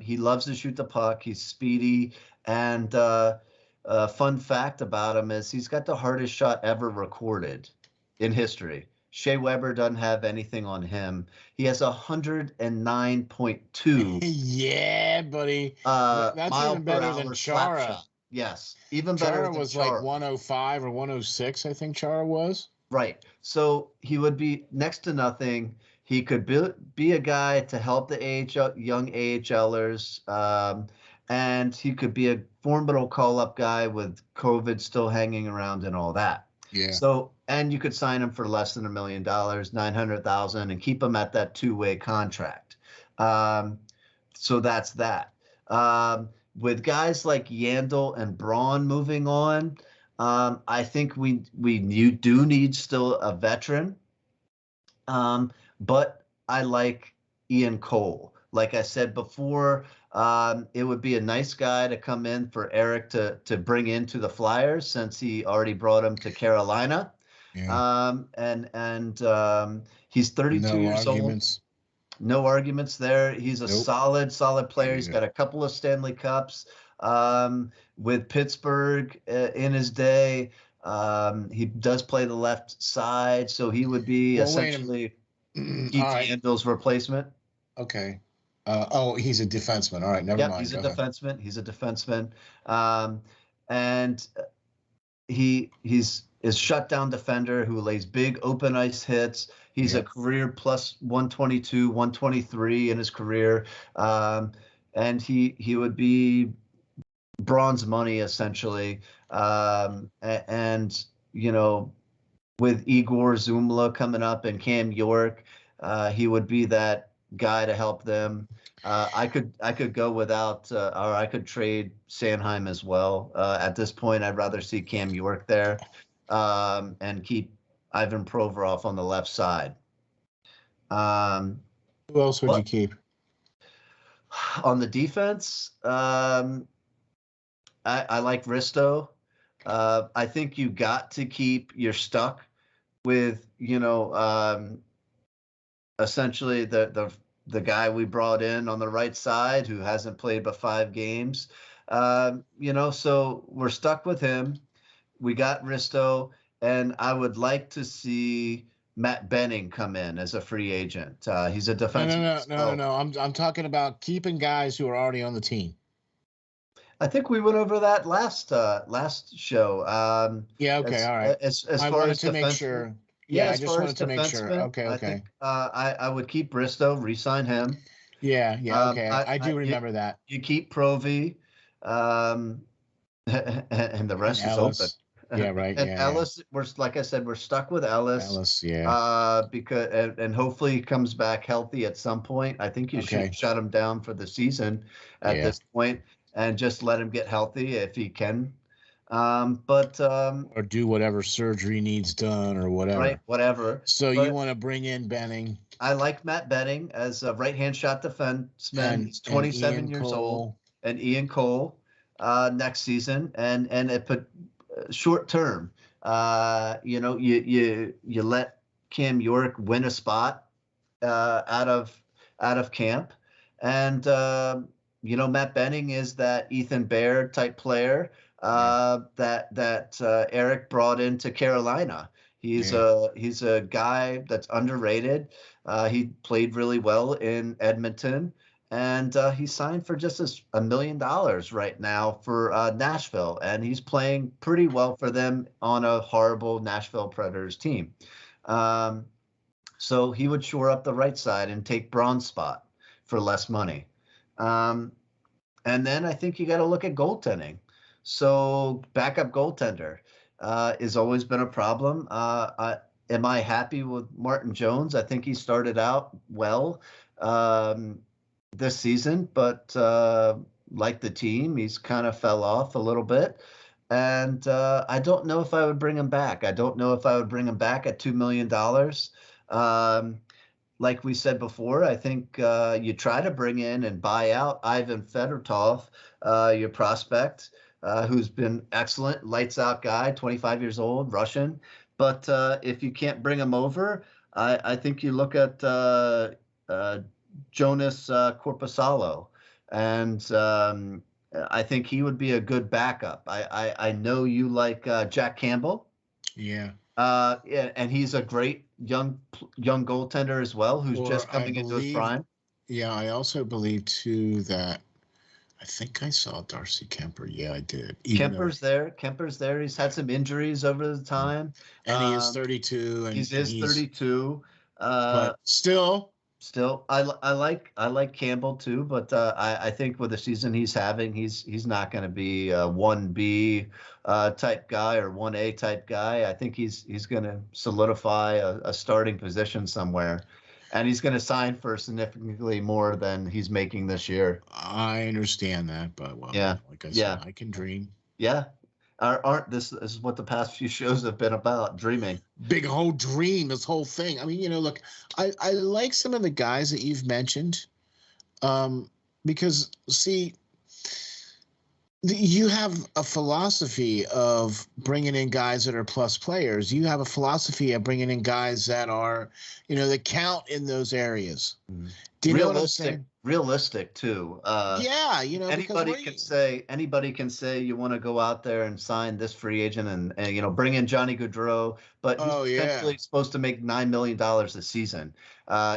B: He loves to shoot the puck. He's speedy. And a fun fact about him is he's got the hardest shot ever recorded in history. Shea Weber doesn't have anything on him. He has 109.2.
A: Yeah, buddy. That's even better than Chara.
B: Yes, even better than Chara.
A: Was like 105 or 106, I think Chara was.
B: Right. So he would be next to nothing. He could be a guy to help the young AHLers. And he could be a formidable call-up guy with COVID still hanging around and all that.
A: Yeah.
B: So, and you could sign him for less than $1 million, $900,000, and keep him at that two-way contract. So that's that. With guys like Yandle and Braun moving on, I think you do need still a veteran. But I like Ian Cole. Like I said before, it would be a nice guy to come in for Eric to bring into the Flyers since he already brought him to Carolina. Yeah. And he's 32 years old. No arguments there. He's a solid player. Yeah. He's got a couple of Stanley Cups with Pittsburgh in his day. He does play the left side, so he would be essentially Keith Yandle's replacement.
A: Okay. He's a defenseman. All right, never mind.
B: He's a defenseman. And he's a shutdown defender who lays big open ice hits. He's a career plus 122, 123 in his career. And he would be bronze money essentially. And with Igor Zumla coming up and Cam York, he would be that guy to help them. I could go without, or I could trade Sanheim as well. At this point, I'd rather see Cam York there, and keep Ivan Provorov on the left side.
A: Who else would you keep?
B: On the defense, I like Risto. I think you got to keep. You're stuck with essentially the guy we brought in on the right side who hasn't played but 5 games. So we're stuck with him. We got Risto, and I would like to see Matt Benning come in as a free agent. He's a defensive.
A: No. I'm talking about keeping guys who are already on the team.
B: I think we went over that last show.
A: Yeah. Okay. All right.
B: As
A: I
B: far
A: wanted
B: as
A: to make sure. Yeah, I just wanted to make sure. Okay.
B: I think I would keep Bristow, re-sign him.
A: Yeah. Okay. I do remember that.
B: You keep Provy, and the rest is open.
A: Yeah, right.
B: And Ellis, we're like I said, we're stuck with Ellis. Because and hopefully he comes back healthy at some point. I think you should shut him down for the season at this point and just let him get healthy if he can. Or
A: do whatever surgery needs done or whatever.
B: Right, whatever.
A: So you want to bring in Benning?
B: I like Matt Benning as a right-hand shot defenseman. He's 27 years old, and Ian Cole next season, and it put short term. You let Cam York win a spot out of camp, and Matt Benning is that Ethan Bear type player that Eric brought into Carolina. He's a guy that's underrated. He played really well in Edmonton, and he signed for just $1 million right now for Nashville, and he's playing pretty well for them on a horrible Nashville Predators team. So he would shore up the right side and take Braun's spot for less money. And then I think you got to look at goaltending. So backup goaltender has always been a problem. Am I happy with Martin Jones? I think he started out well this season, but like the team, he's kind of fell off a little bit. And I don't know if I would bring him back. I don't know if I would bring him back at $2 million. Like we said before, I think you try to bring in and buy out Ivan Fedotov, your prospect, who's been excellent, lights out guy, 25 years old, Russian. But if you can't bring him over, I think you look at Jonas Korpisalo, and I think he would be a good backup. I know you like Jack Campbell.
A: Yeah.
B: And he's a great young goaltender as well, who's just coming into his prime.
A: Yeah, I also believe too that I think I saw Darcy Kemper. Yeah, I did.
B: Kemper's there. He's had some injuries over the time,
A: and he is 32. And
B: he's 32.
A: But still,
B: I like Campbell too. But I think with the season he's having, he's not going to be a 1B type guy or 1A type guy. I think he's going to solidify a starting position somewhere. And he's going to sign for significantly more than he's making this year.
A: I understand that, but like I said, I can dream.
B: Yeah. This is what the past few shows have been about, dreaming.
A: Big whole dream, this whole thing. I mean, look, I like some of the guys that you've mentioned, because see, you have a philosophy of bringing in guys that are plus players. You have a philosophy of bringing in guys that are, that count in those areas. Do you know what I'm saying?
B: Realistic too. Anybody can say you want to go out there and sign this free agent and bring in Johnny Gaudreau, but he's potentially supposed to make $9 million a season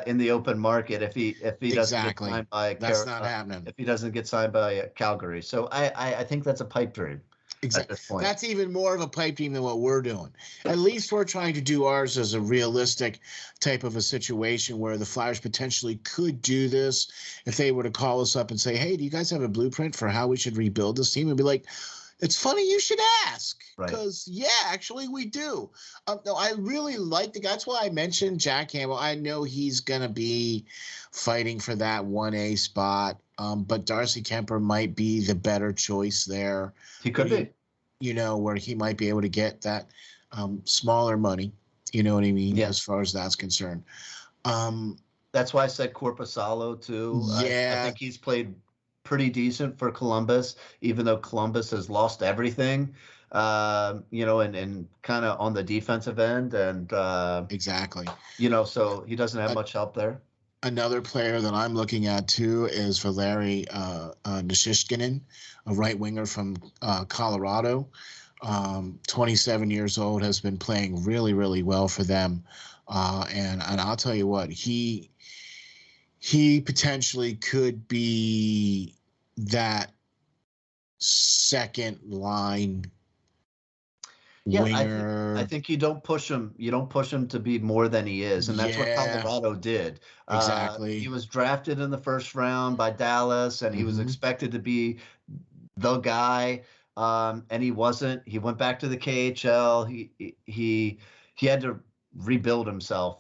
B: in the open market if he doesn't get signed by
A: that's not happening.
B: If he doesn't get signed by Calgary. So I think that's a pipe dream. at this point.
A: That's even more of a pipe dream than what we're doing. At least we're trying to do ours as a realistic type of a situation where the Flyers potentially could do this if they were to call us up and say, hey, do you guys have a blueprint for how we should rebuild this team? And be like, it's funny you should ask, because, actually we do. No, I really like the guy. That's why I mentioned Jack Campbell. I know he's going to be fighting for that 1A spot, but Darcy Kemper might be the better choice there.
B: He could be.
A: Where he might be able to get that smaller money, you know what I mean,
B: Yeah.
A: as far as that's concerned.
B: That's why I said Corpusalo, too.
A: Yeah.
B: I think he's played pretty decent for Columbus, even though Columbus has lost everything, and kind of on the defensive end. And
A: exactly.
B: So he doesn't have much help there.
A: Another player that I'm looking at, too, is Valeri Nishishkinin, a right winger from Colorado. 27 years old, has been playing really, really well for them. And I'll tell you what, he potentially could be that second line winger.
B: I think you don't push him. You don't push him to be more than he is, and that's what Colorado did.
A: Exactly.
B: He was drafted in the first round by Dallas, and he was expected to be the guy, and he wasn't. He went back to the KHL. He had to rebuild himself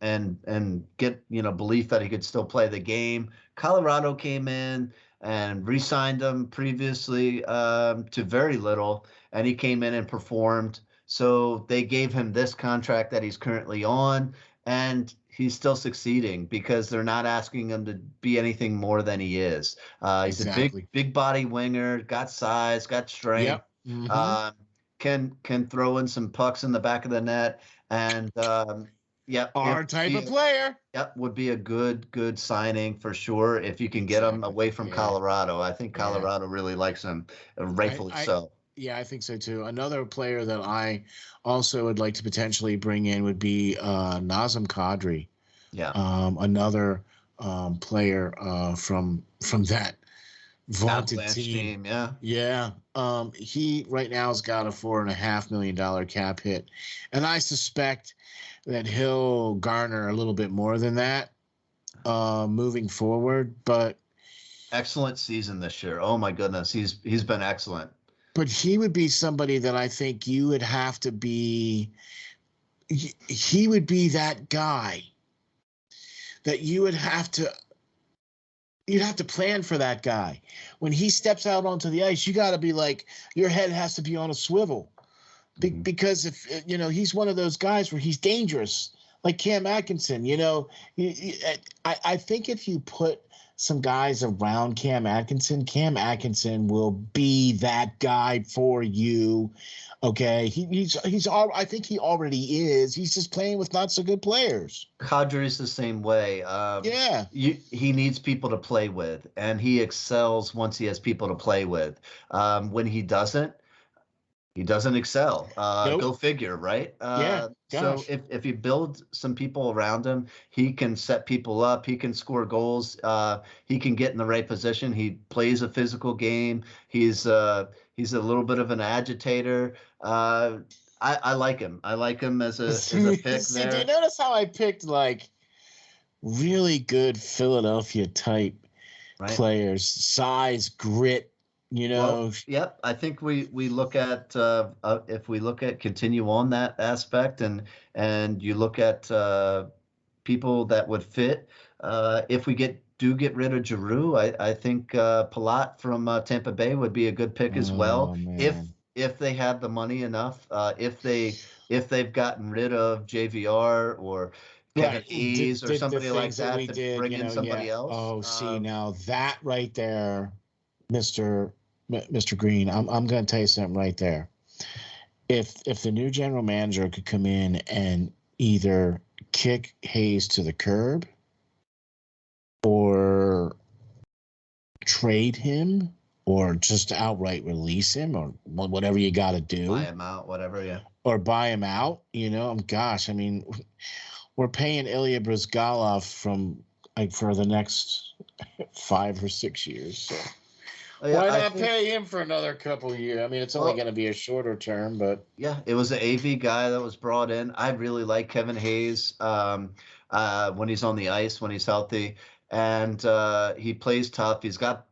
B: and get belief that he could still play the game. Colorado came in and re-signed him previously to very little, and he came in and performed. So they gave him this contract that he's currently on, and he's still succeeding because they're not asking him to be anything more than he is. He's a big body winger, got size, got strength, can throw in some pucks in the back of the net. And
A: our type of player.
B: Yep, would be a good signing for sure if you can get him away from Colorado. I think Colorado really likes him, rightfully so.
A: Yeah, I think so too. Another player that I also would like to potentially bring in would be Nazim Kadri.
B: Yeah.
A: Another player from that vaunted team. Yeah. He right now has got a $4.5 million cap hit, and I suspect that he'll garner a little bit more than that moving forward. But
B: excellent season this year. Oh my goodness, he's been excellent.
A: But he would be somebody that I think you would have to be. He would be that guy that you would have to. You'd have to plan for that guy. When he steps out onto the ice, you got to be like, your head has to be on a swivel. Because if he's one of those guys where he's dangerous, like Cam Atkinson. I think if you put some guys around Cam Atkinson will be that guy for you. Okay, I think he already is. He's just playing with not so good players.
B: Kadri's the same way. He needs people to play with, and he excels once he has people to play with. When he doesn't excel.
A: Nope.
B: Go figure, right? So if you build some people around him, he can set people up. He can score goals. He can get in the right position. He plays a physical game. He's a little bit of an agitator. I like him. I like him as a pick there.
A: Do you notice how I picked like really good Philadelphia type players? Size, grit.
B: Yep. I think we look at if we look at continue on that aspect and you look at people that would fit. If we get rid of Giroux, I think Palat from Tampa Bay would be a good pick as well.
A: Man.
B: If they have the money enough, if they've gotten rid of JVR or Kevin Hayes or somebody like that to bring in somebody else.
A: Oh, see now that right there, Mr. Green, I'm going to tell you something right there. If the new general manager could come in and either kick Hayes to the curb or trade him or just outright release him or whatever you got to do.
B: Buy him out, whatever, yeah.
A: Or buy him out, gosh, I mean, we're paying Ilya Brizgalov for the next 5 or 6 years. So.
B: Yeah,
A: Why
B: I
A: not
B: think,
A: pay him for another couple of years? I mean, it's only
B: well,
A: going to be a shorter term, but
B: yeah, it was an AV guy that was brought in. I really like Kevin Hayes when he's on the ice, when he's healthy, and he plays tough. He's got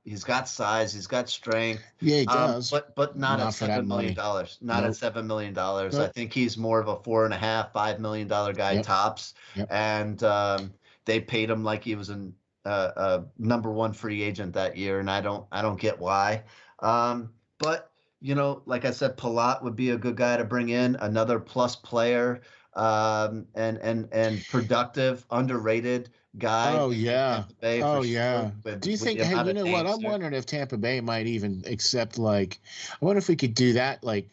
B: size, he's got strength,
A: yeah, he does.
B: but not at
A: Not for that
B: $7 million.
A: money.
B: Not at
A: Nope.
B: $7 million. I
A: Nope.
B: think he's more of a 4.5, $5 million guy
A: Yep.
B: tops,
A: Yep.
B: and they paid him like he was a number one free agent that year, and I don't get why. But like I said, Palat would be a good guy to bring in, another plus player, and productive, underrated guy
A: Oh
B: in
A: yeah.
B: Tampa Bay for
A: Oh
B: sure.
A: yeah.
B: With
A: Do you
B: with the
A: think? Hey,
B: amount
A: you
B: of
A: know what?
B: names
A: I'm
B: there.
A: wondering if Tampa Bay might even accept like. I wonder if we could do that like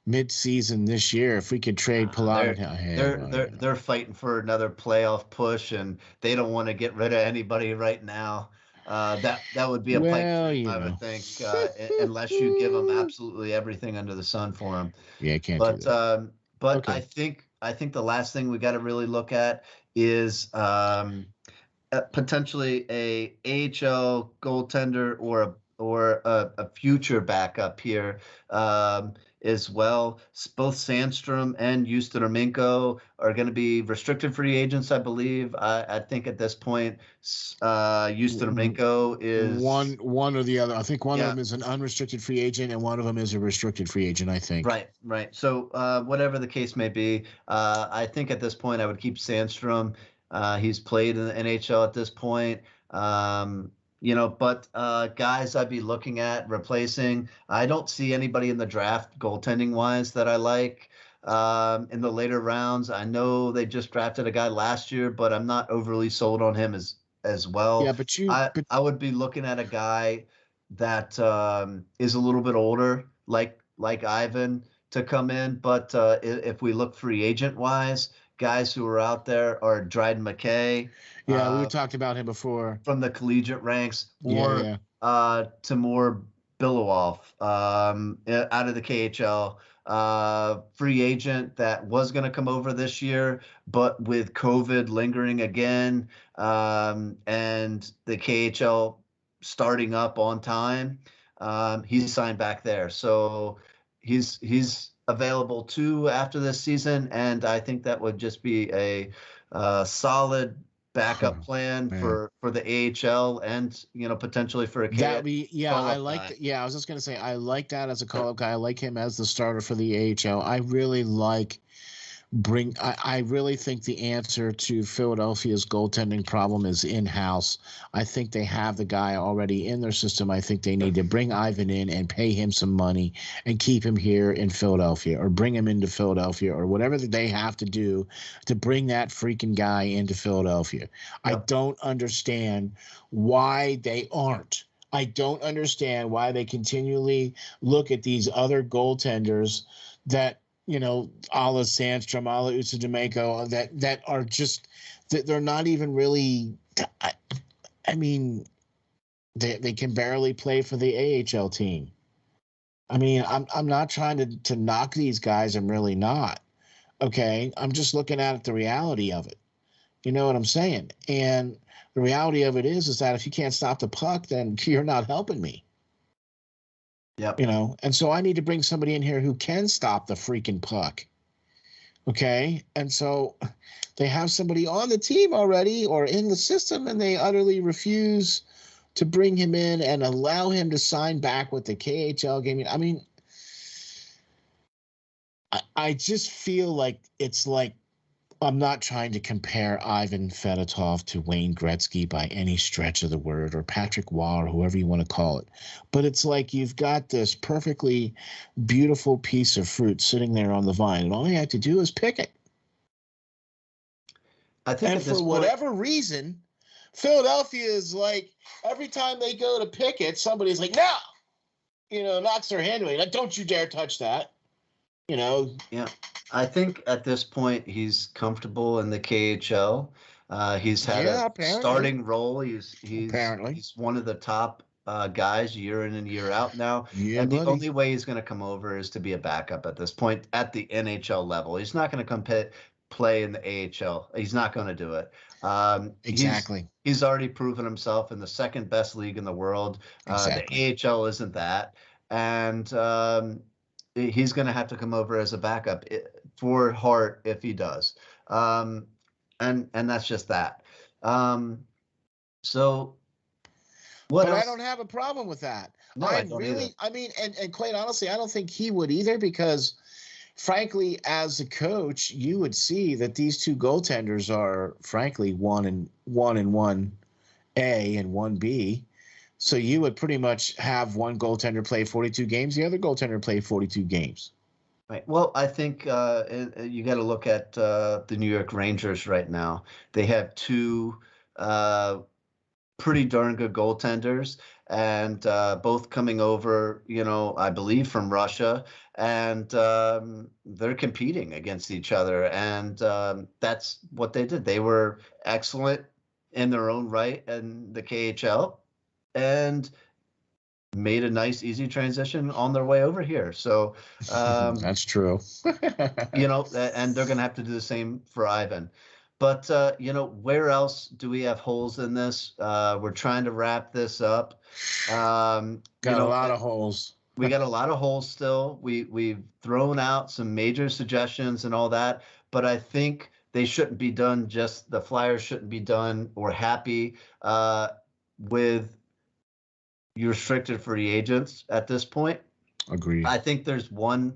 A: mid-season this year. If we could trade
B: They're
A: Pilato. Hey,
B: they're
A: well,
B: they're they're fighting for another playoff push, and they don't want to get rid of anybody right now. That would be a pipe
A: well,
B: dream,
A: you
B: I
A: know.
B: would think, unless you give them absolutely everything under the sun for them.
A: Yeah, I can't do
B: But
A: that.
B: I
A: Okay.
B: think the last thing we got to really look at is potentially a AHL goaltender or a future backup here as well. Both Sandstrom and Ustimenko are going to be restricted free agents, I believe. I think at this point, Ustimenko is.
A: One or the other. I think one of
B: Yeah.
A: them is an unrestricted free agent, and one of them is a restricted free agent. I think.
B: Right, right. So whatever the case may be, I think at this point I would keep Sandstrom. He's played in the NHL at this point. But guys I'd be looking at replacing. I don't see anybody in the draft goaltending wise that I like in the later rounds. I know they just drafted a guy last year, but I'm not overly sold on him as
A: Yeah,
B: well.
A: but
B: I would be looking at a guy that is a little bit older, like Ivan, to come in. But if we look free agent wise, guys who are out there are Dryden Mckay
A: yeah, we talked about him before.
B: from the collegiate ranks,
A: Yeah,
B: or
A: yeah.
B: Timur Bilowov out of the KHL. Free agent that was going to come over this year, but with COVID lingering again, and the KHL starting up on time, he's signed back there. So he's available too after this season, and I think that would just be a solid backup plan
A: Man.
B: for the AHL and potentially for a
A: That be yeah, I
B: call-up
A: like
B: guy.
A: yeah, I was just gonna say I like that as a call-up guy. I like him as the starter for the AHL. I really like I really think the answer to Philadelphia's goaltending problem is in-house. I think they have the guy already in their system. I think they need to bring Ivan in and pay him some money and keep him here in Philadelphia, or bring him into Philadelphia, or whatever they have to do to bring that freaking guy into Philadelphia. I
B: Yep.
A: don't understand why they aren't. I don't understand why they continually look at these other goaltenders that a la Sandstrom, a la Ustimenko, that are just that they're not even really. I mean, they can barely play for the AHL team. I mean, I'm not trying to knock these guys. I'm really not. Okay, I'm just looking at the reality of it. You know what I'm saying? And the reality of it is that if you can't stop the puck, then you're not helping me.
B: Yep.
A: And so I need to bring somebody in here who can stop the freaking puck. Okay. And so they have somebody on the team already or in the system, and they utterly refuse to bring him in and allow him to sign back with the KHL game. I mean, I just feel like it's like I'm not trying to compare Ivan Fedotov to Wayne Gretzky by any stretch of the word, or Patrick Waugh, or whoever you want to call it. But it's like you've got this perfectly beautiful piece of fruit sitting there on the vine, and all you have to do is pick it.
B: I think
A: And
B: at this
A: for
B: point,
A: whatever reason, Philadelphia is like, every time they go to pick it, somebody's like, no, knocks their hand away. Like, don't you dare touch that.
B: yeah, I think at this point he's comfortable in the KHL. He's had
A: Yeah,
B: a
A: apparently.
B: starting role.
A: Apparently.
B: He's one of the top guys year in and year out now.
A: Yeah,
B: And the
A: buddy.
B: only way he's going to come over is to be a backup at this point at the NHL level. He's not going to play in the AHL. He's not going to do it.
A: Exactly.
B: He's already proven himself in the second best league in the world.
A: Exactly.
B: The AHL isn't that, and he's going to have to come over as a backup for Hart if he does. And that's just that. So what
A: but
B: else?
A: I don't have a problem with that.
B: No, I don't either.
A: I mean, and quite honestly, I don't think he would either, because frankly, as a coach, you would see that these two goaltenders are frankly one and one A and one B. So you would pretty much have one goaltender play 42 games, the other goaltender play 42 games.
B: Right. Well, I think you got to look at the New York Rangers right now. They have two pretty darn good goaltenders, and both coming over, I believe from Russia, and they're competing against each other, and that's what they did. They were excellent in their own right in the KHL, and made a nice, easy transition on their way over here. So
A: that's true.
B: And they're going to have to do the same for Ivan. But, where else do we have holes in this? We're trying to wrap this up.
A: Got a lot of holes.
B: We got a lot of holes still. We've thrown out some major suggestions and all that, but I think they shouldn't be done. Just the Flyers shouldn't be done or happy with your restricted free agents at this point.
A: Agreed.
B: I think there's one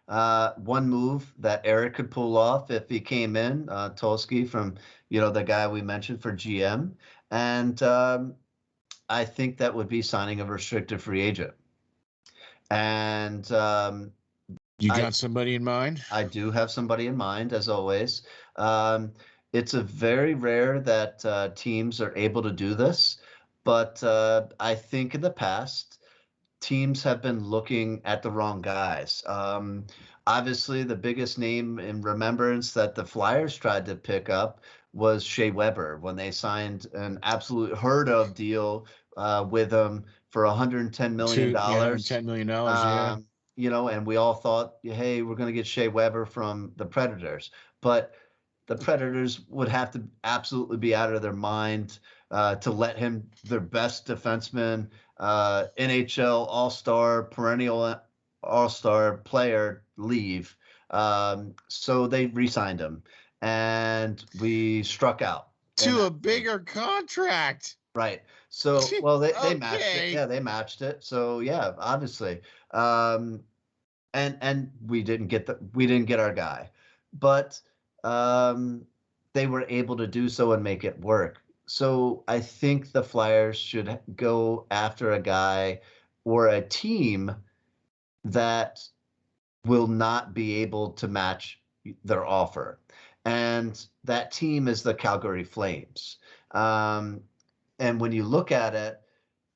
B: move that Eric could pull off if he came in, Tolsky from, the guy we mentioned for GM. And I think that would be signing a restricted free agent. And
A: you got somebody in mind?
B: I do have somebody in mind, as always. It's a very rare that teams are able to do this. But I think in the past, teams have been looking at the wrong guys. Obviously, the biggest name in remembrance that the Flyers tried to pick up was Shea Weber when they signed an absolute heard-of deal with him for $110 million.
A: $110 million, yeah.
B: And we all thought, hey, we're going to get Shea Weber from the Predators. But the Predators would have to absolutely be out of their mind to let him, their best defenseman, NHL All-Star, perennial All-Star player, leave. So they re-signed him, and we struck out.
A: To a bigger contract.
B: Right. So, well, they matched it. Yeah, they matched it. So, yeah, obviously. And we didn't get our guy. But they were able to do so and make it work. So I think the Flyers should go after a guy or a team that will not be able to match their offer. And that team is the Calgary Flames. And when you look at it,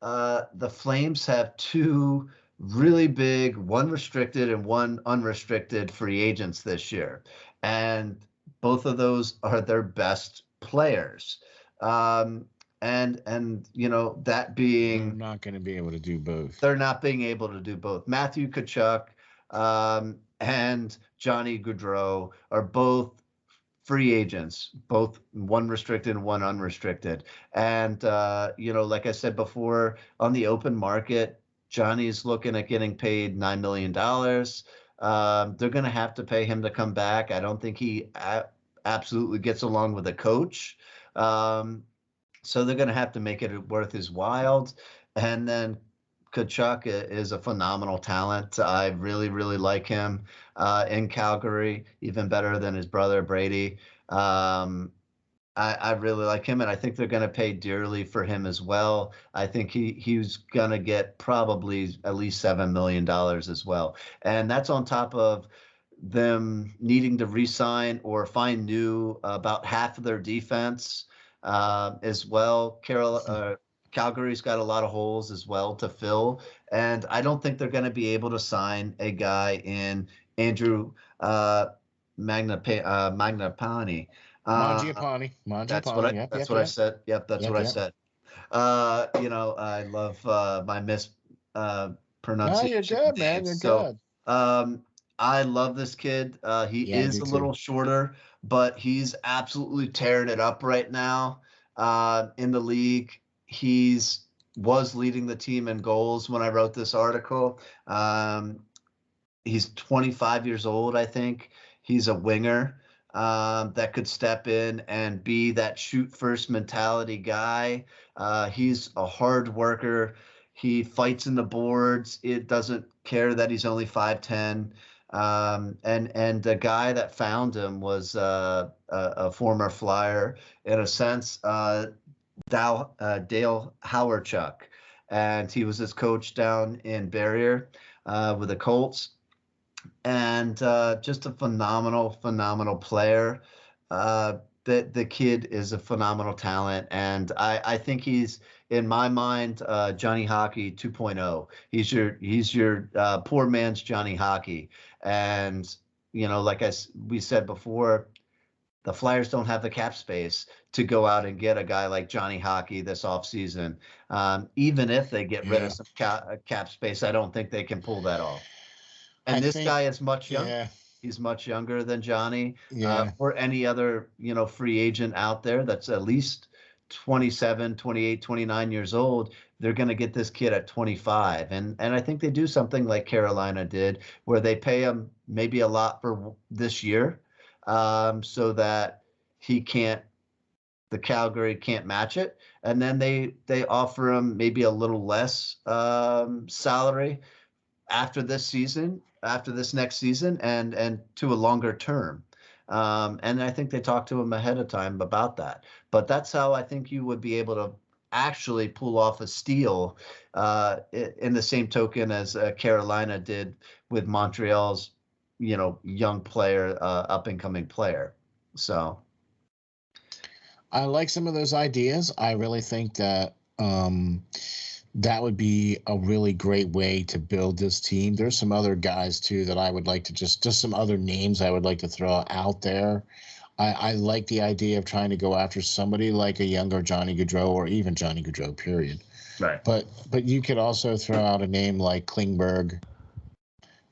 B: the Flames have two really big, one restricted and one unrestricted free agents this year. And both of those are their best players. And that being,
A: they're not going to be able to do both.
B: They're not being able to do both. Matthew Tkachuk and Johnny Gaudreau are both free agents, both one restricted and one unrestricted. And like I said before, on the open market, Johnny's looking at getting paid $9 million. They're going to have to pay him to come back. I don't think he absolutely gets along with the coach. So they're going to have to make it worth his while. And then Tkachuk is a phenomenal talent. I really, really like him in Calgary, even better than his brother Brady. I really like him, and I think they're going to pay dearly for him as well. I think he's going to get probably at least $7 million as well. And that's on top of them needing to re-sign or find new about half of their defense as well. Calgary's got a lot of holes as well to fill, and I don't think they're going to be able to sign a guy in Andrew Mangiapane.
A: Mangiapane.
B: That's what I said. Yep, that's what I said. I love my pronunciation.
A: No, you're good, man. You're good.
B: I love this kid. He
A: Yeah, I
B: is
A: do
B: a
A: too.
B: little shorter, but he's absolutely tearing it up right now in the league. He's was leading the team in goals when I wrote this article. Um, he's 25 years old, I think. He's a winger that could step in and be that shoot first mentality guy. He's a hard worker. He fights in the boards. It doesn't care that he's only 5'10". And the guy that found him was a former Flyer in a sense, Dale Howarchuk, and he was his coach down in Barrier with the Colts, and just a phenomenal player. The kid is a phenomenal talent, and I think he's, in my mind, Johnny Hockey 2.0. He's your poor man's Johnny Hockey, and like we said before, the Flyers don't have the cap space to go out and get a guy like Johnny Hockey this offseason. Even if they get rid
A: Yeah.
B: of some cap space, I don't think they can pull that off.
A: I
B: And this
A: think,
B: guy is much younger.
A: yeah,
B: He's much younger than Johnny.
A: yeah.
B: Or any other, free agent out there that's at least 27, 28, 29 years old, they're going to get this kid at 25. And I think they do something like Carolina did, where they pay him maybe a lot for this year, so that he can't, the Calgary can't match it. And then they offer him maybe a little less salary after this next season, and to a longer term. And I think they talked to him ahead of time about that. But that's how I think you would be able to actually pull off a steal, in the same token as Carolina did with Montreal's, young player, up and coming player. So
A: I like some of those ideas. I really think that that would be a really great way to build this team. There's some other guys too that I would like to just some other names I would like to throw out there. I like the idea of trying to go after somebody like a younger Johnny Gaudreau, or even Johnny Gaudreau, period.
B: right,
A: But you could also throw out a name like Klingberg,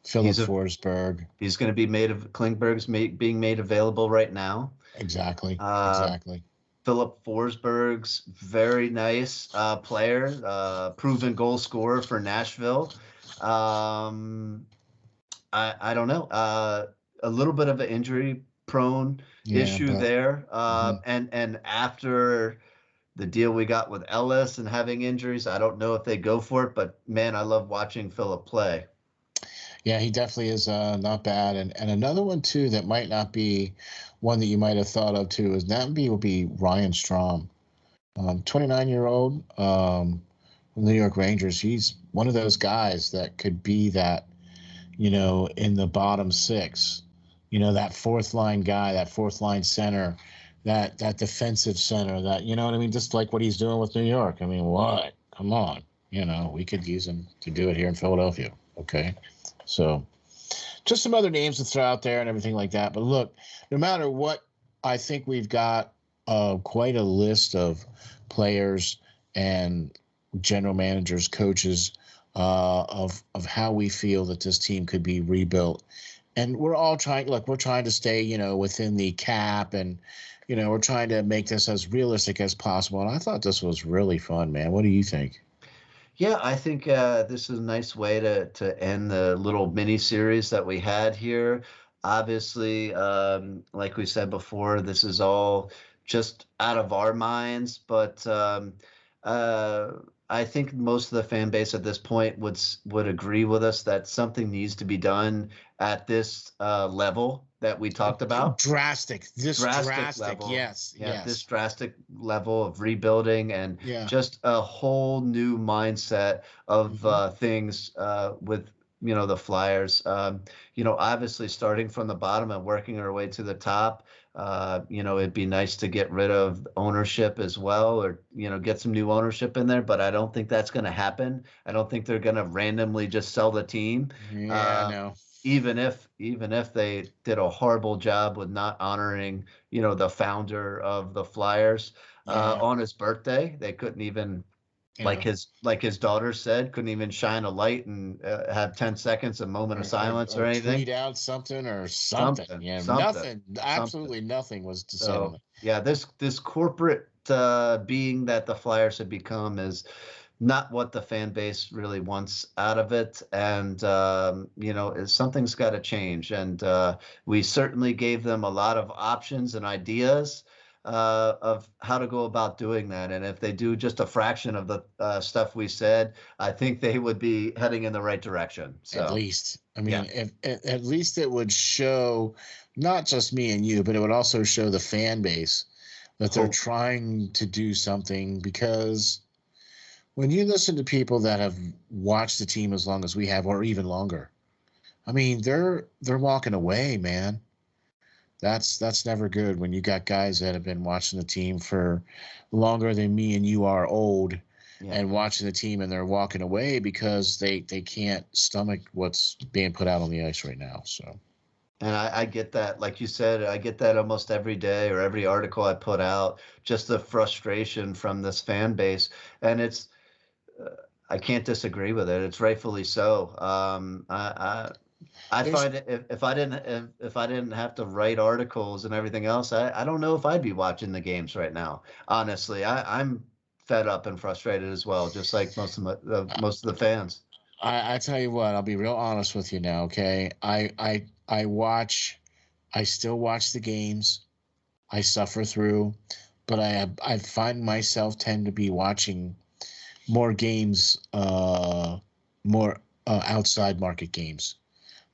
A: Philip Forsberg.
B: he's going to be Klingberg's being made available right now.
A: Exactly.
B: Uh,
A: Exactly.
B: Philip Forsberg's very nice player, proven goal scorer for Nashville. I don't know, a little bit of an injury prone
A: Yeah,
B: issue
A: but
B: there,
A: mhm.
B: and after the deal we got with Ellis and having injuries, I don't know if they go for it. But man, I love watching Philip play.
A: Yeah, he definitely is not bad. And another one too that might not be one that you might have thought of too is would be Ryan Strom, 29-year-old, from the New York Rangers. He's one of those guys that could be that, in the bottom six, that fourth line guy, that fourth line center, that defensive center, that, you know what I mean? Just like what he's doing with New York. I mean, what? Come on. We could use him to do it here in Philadelphia. Okay. So just some other names to throw out there and everything like that. But look, no matter what, I think we've got quite a list of players and general managers, coaches, of how we feel that this team could be rebuilt. And we're all trying. Look, we're trying to stay, within the cap, and we're trying to make this as realistic as possible. And I thought this was really fun, man. What do you think?
B: Yeah, I think this is a nice way to end the little mini series that we had here. Obviously, like we said before, this is all just out of our minds, but uh, I think most of the fan base at this point would agree with us that something needs to be done at this level that we talked about.
A: Drastic. This
B: Drastic
A: drastic.
B: level.
A: Yes.
B: Yeah, this
A: Yes.
B: drastic level of rebuilding, and
A: Yeah.
B: just a whole new mindset of
A: Hmm.
B: things with the Flyers. Obviously starting from the bottom and working our way to the top. It'd be nice to get rid of ownership as well, or get some new ownership in there, but I don't think that's going to happen. I don't think they're going to randomly just sell the team.
A: Yeah.
B: Uh,
A: No.
B: even if they did a horrible job with not honoring, the founder of the Flyers
A: Yeah.
B: on his birthday. They couldn't even
A: Yeah.
B: Like his daughter said, couldn't even shine a light and have 10 seconds, a moment of silence or anything.
A: Tweet out something or something.
B: Something,
A: Yeah,
B: something,
A: nothing.
B: something.
A: Absolutely nothing was said on
B: So
A: it.
B: yeah, this corporate being that the Flyers have become is not what the fan base really wants out of it, and something's got to change. And we certainly gave them a lot of options and ideas of how to go about doing that. And if they do just a fraction of the stuff we said, I think they would be heading in the right direction.
A: At
B: So
A: least, I
B: yeah,
A: mean, if, at least it would show not just me and you, but it would also show the fan base that they're
B: hope.
A: trying to do something. Because when you listen to people that have watched the team as long as we have, or even longer, I mean, they're walking away, man. That's never good when you got guys that have been watching the team for longer than me and you are old,
B: Yeah.
A: and watching the team, and they're walking away because they can't stomach what's being put out on the ice right now. So,
B: And I get that, like you said, I get that almost every day or every article I put out, just the frustration from this fan base. And I can't disagree with it. It's rightfully so. I
A: there's
B: find it, if I didn't have to write articles and everything else, I don't know if I'd be watching the games right now. Honestly, I'm fed up and frustrated as well, just like most of the fans.
A: I tell you what, I'll be real honest with you now, okay? I still watch the games. I suffer through, but I find myself tend to be watching more games, more outside market games.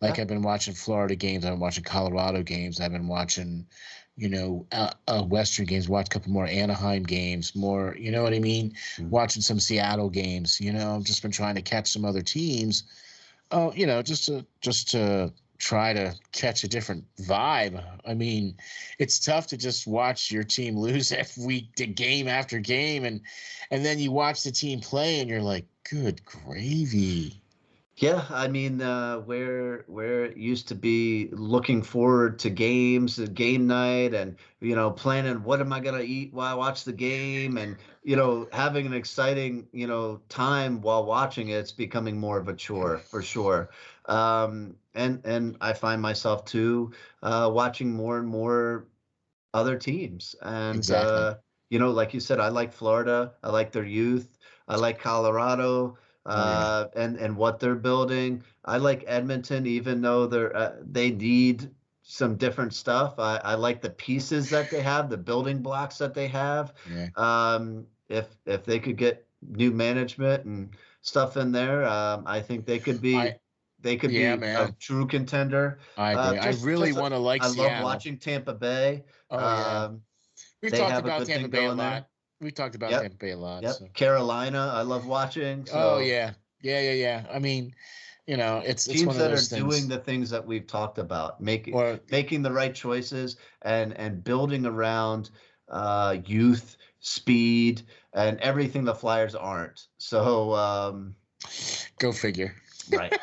A: Like,
B: Yeah,
A: I've been watching Florida games, I've been watching Colorado games, I've been watching, Western games, watch a couple more Anaheim games, more, you know what I mean?
B: mm,
A: Watching some Seattle games, I've just been trying to catch some other teams. Oh, just to try to catch a different vibe. I mean, it's tough to just watch your team lose every week to game after game, and then you watch the team play and you're like, good gravy.
B: yeah. I mean, where it used to be looking forward to games, game night, and planning what am I gonna eat while I watch the game, and having an exciting time while watching it, it's becoming more of a chore for sure. And I find myself too watching more and more other teams. And
A: Exactly.
B: like you said, I like Florida. I like their youth. I like Colorado,
A: Oh yeah.
B: and what they're building. I like Edmonton, even though they need some different stuff. I like the pieces that they have, the building blocks that they have.
A: Yeah.
B: If they could get new management and stuff in there, I think
A: I
B: they could
A: yeah,
B: be a
A: man.
B: true contender.
A: I agree. I really want to like
B: I love
A: Seattle.
B: watching Tampa Bay.
A: Oh yeah.
B: Um,
A: We've
B: they
A: talked
B: have a
A: about
B: good
A: Tampa
B: thing
A: Bay a
B: going
A: lot.
B: there.
A: We've talked about
B: Yep,
A: Tampa Bay a lot.
B: yep.
A: So.
B: Carolina, I love watching.
A: Oh
B: So
A: yeah. Yeah. I mean, it's one
B: teams
A: of
B: that are
A: those
B: doing
A: things.
B: the things that we've talked about,
A: Or
B: making the right choices and building around youth, speed, and everything the Flyers aren't. So
A: go figure.
B: right.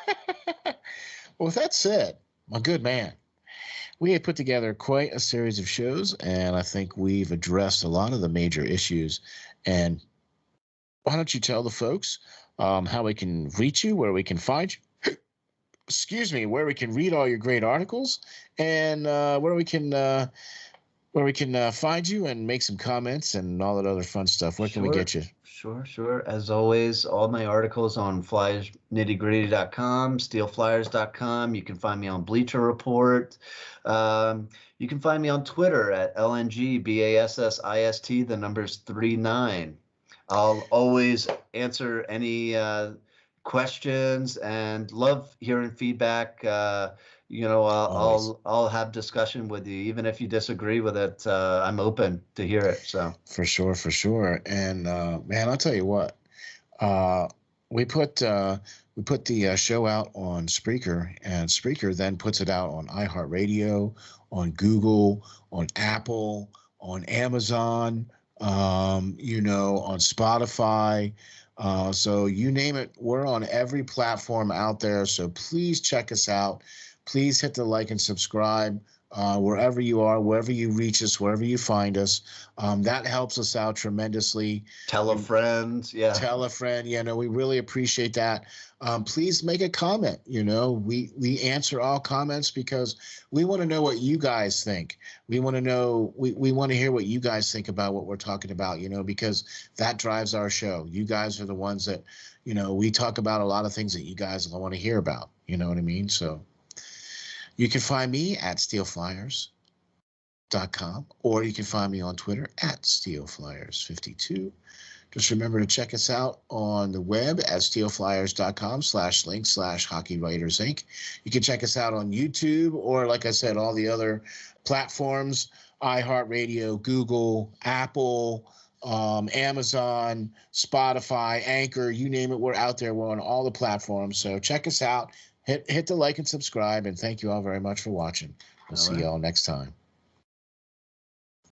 A: Well, with that said, my good man, we had put together quite a series of shows, and I think we've addressed a lot of the major issues. And why don't you tell the folks how we can reach you, where we can find you? Excuse me, where we can read all your great articles, and where we can find you and make some comments and all that other fun stuff. Where can we
B: Sure,
A: get you?
B: sure. As always, all my articles on flyersnittygritty.com, steelflyers.com. You can find me on Bleacher Report. You can find me on Twitter at LNGBASSIST, the number's 39. I'll always answer any questions and love hearing feedback.
A: Always.
B: I'll have discussion with you, even if you disagree with it. I'm open to hear it. So
A: For sure, for sure. And man, I'll tell you what. Uh, we put the show out on Spreaker, and Spreaker then puts it out on iHeartRadio, on Google, on Apple, on Amazon, on Spotify. So you name it, we're on every platform out there. So please check us out. Please hit the like and subscribe. wherever you are, wherever you reach us, wherever you find us. That helps us out tremendously.
B: Tell a friend. Yeah.
A: Tell a friend. You know, we really appreciate that. Please make a comment. You know, we answer all comments because we want to know what you guys think. We want to know, we want to hear what you guys think about what we're talking about, you know, because that drives our show. You guys are the ones that, you know, we talk about a lot of things that you guys want to hear about. You know what I mean? So you can find me at SteelFlyers.com, or you can find me on Twitter at SteelFlyers52. Just remember to check us out on the web at SteelFlyers.com/link/Hockey Writers Inc. You can check us out on YouTube, or like I said, all the other platforms, iHeartRadio, Google, Apple, Amazon, Spotify, Anchor, you name it, we're out there. We're on all the platforms. So check us out. Hit the like and subscribe, and thank you all very much for watching. We'll see you all next time.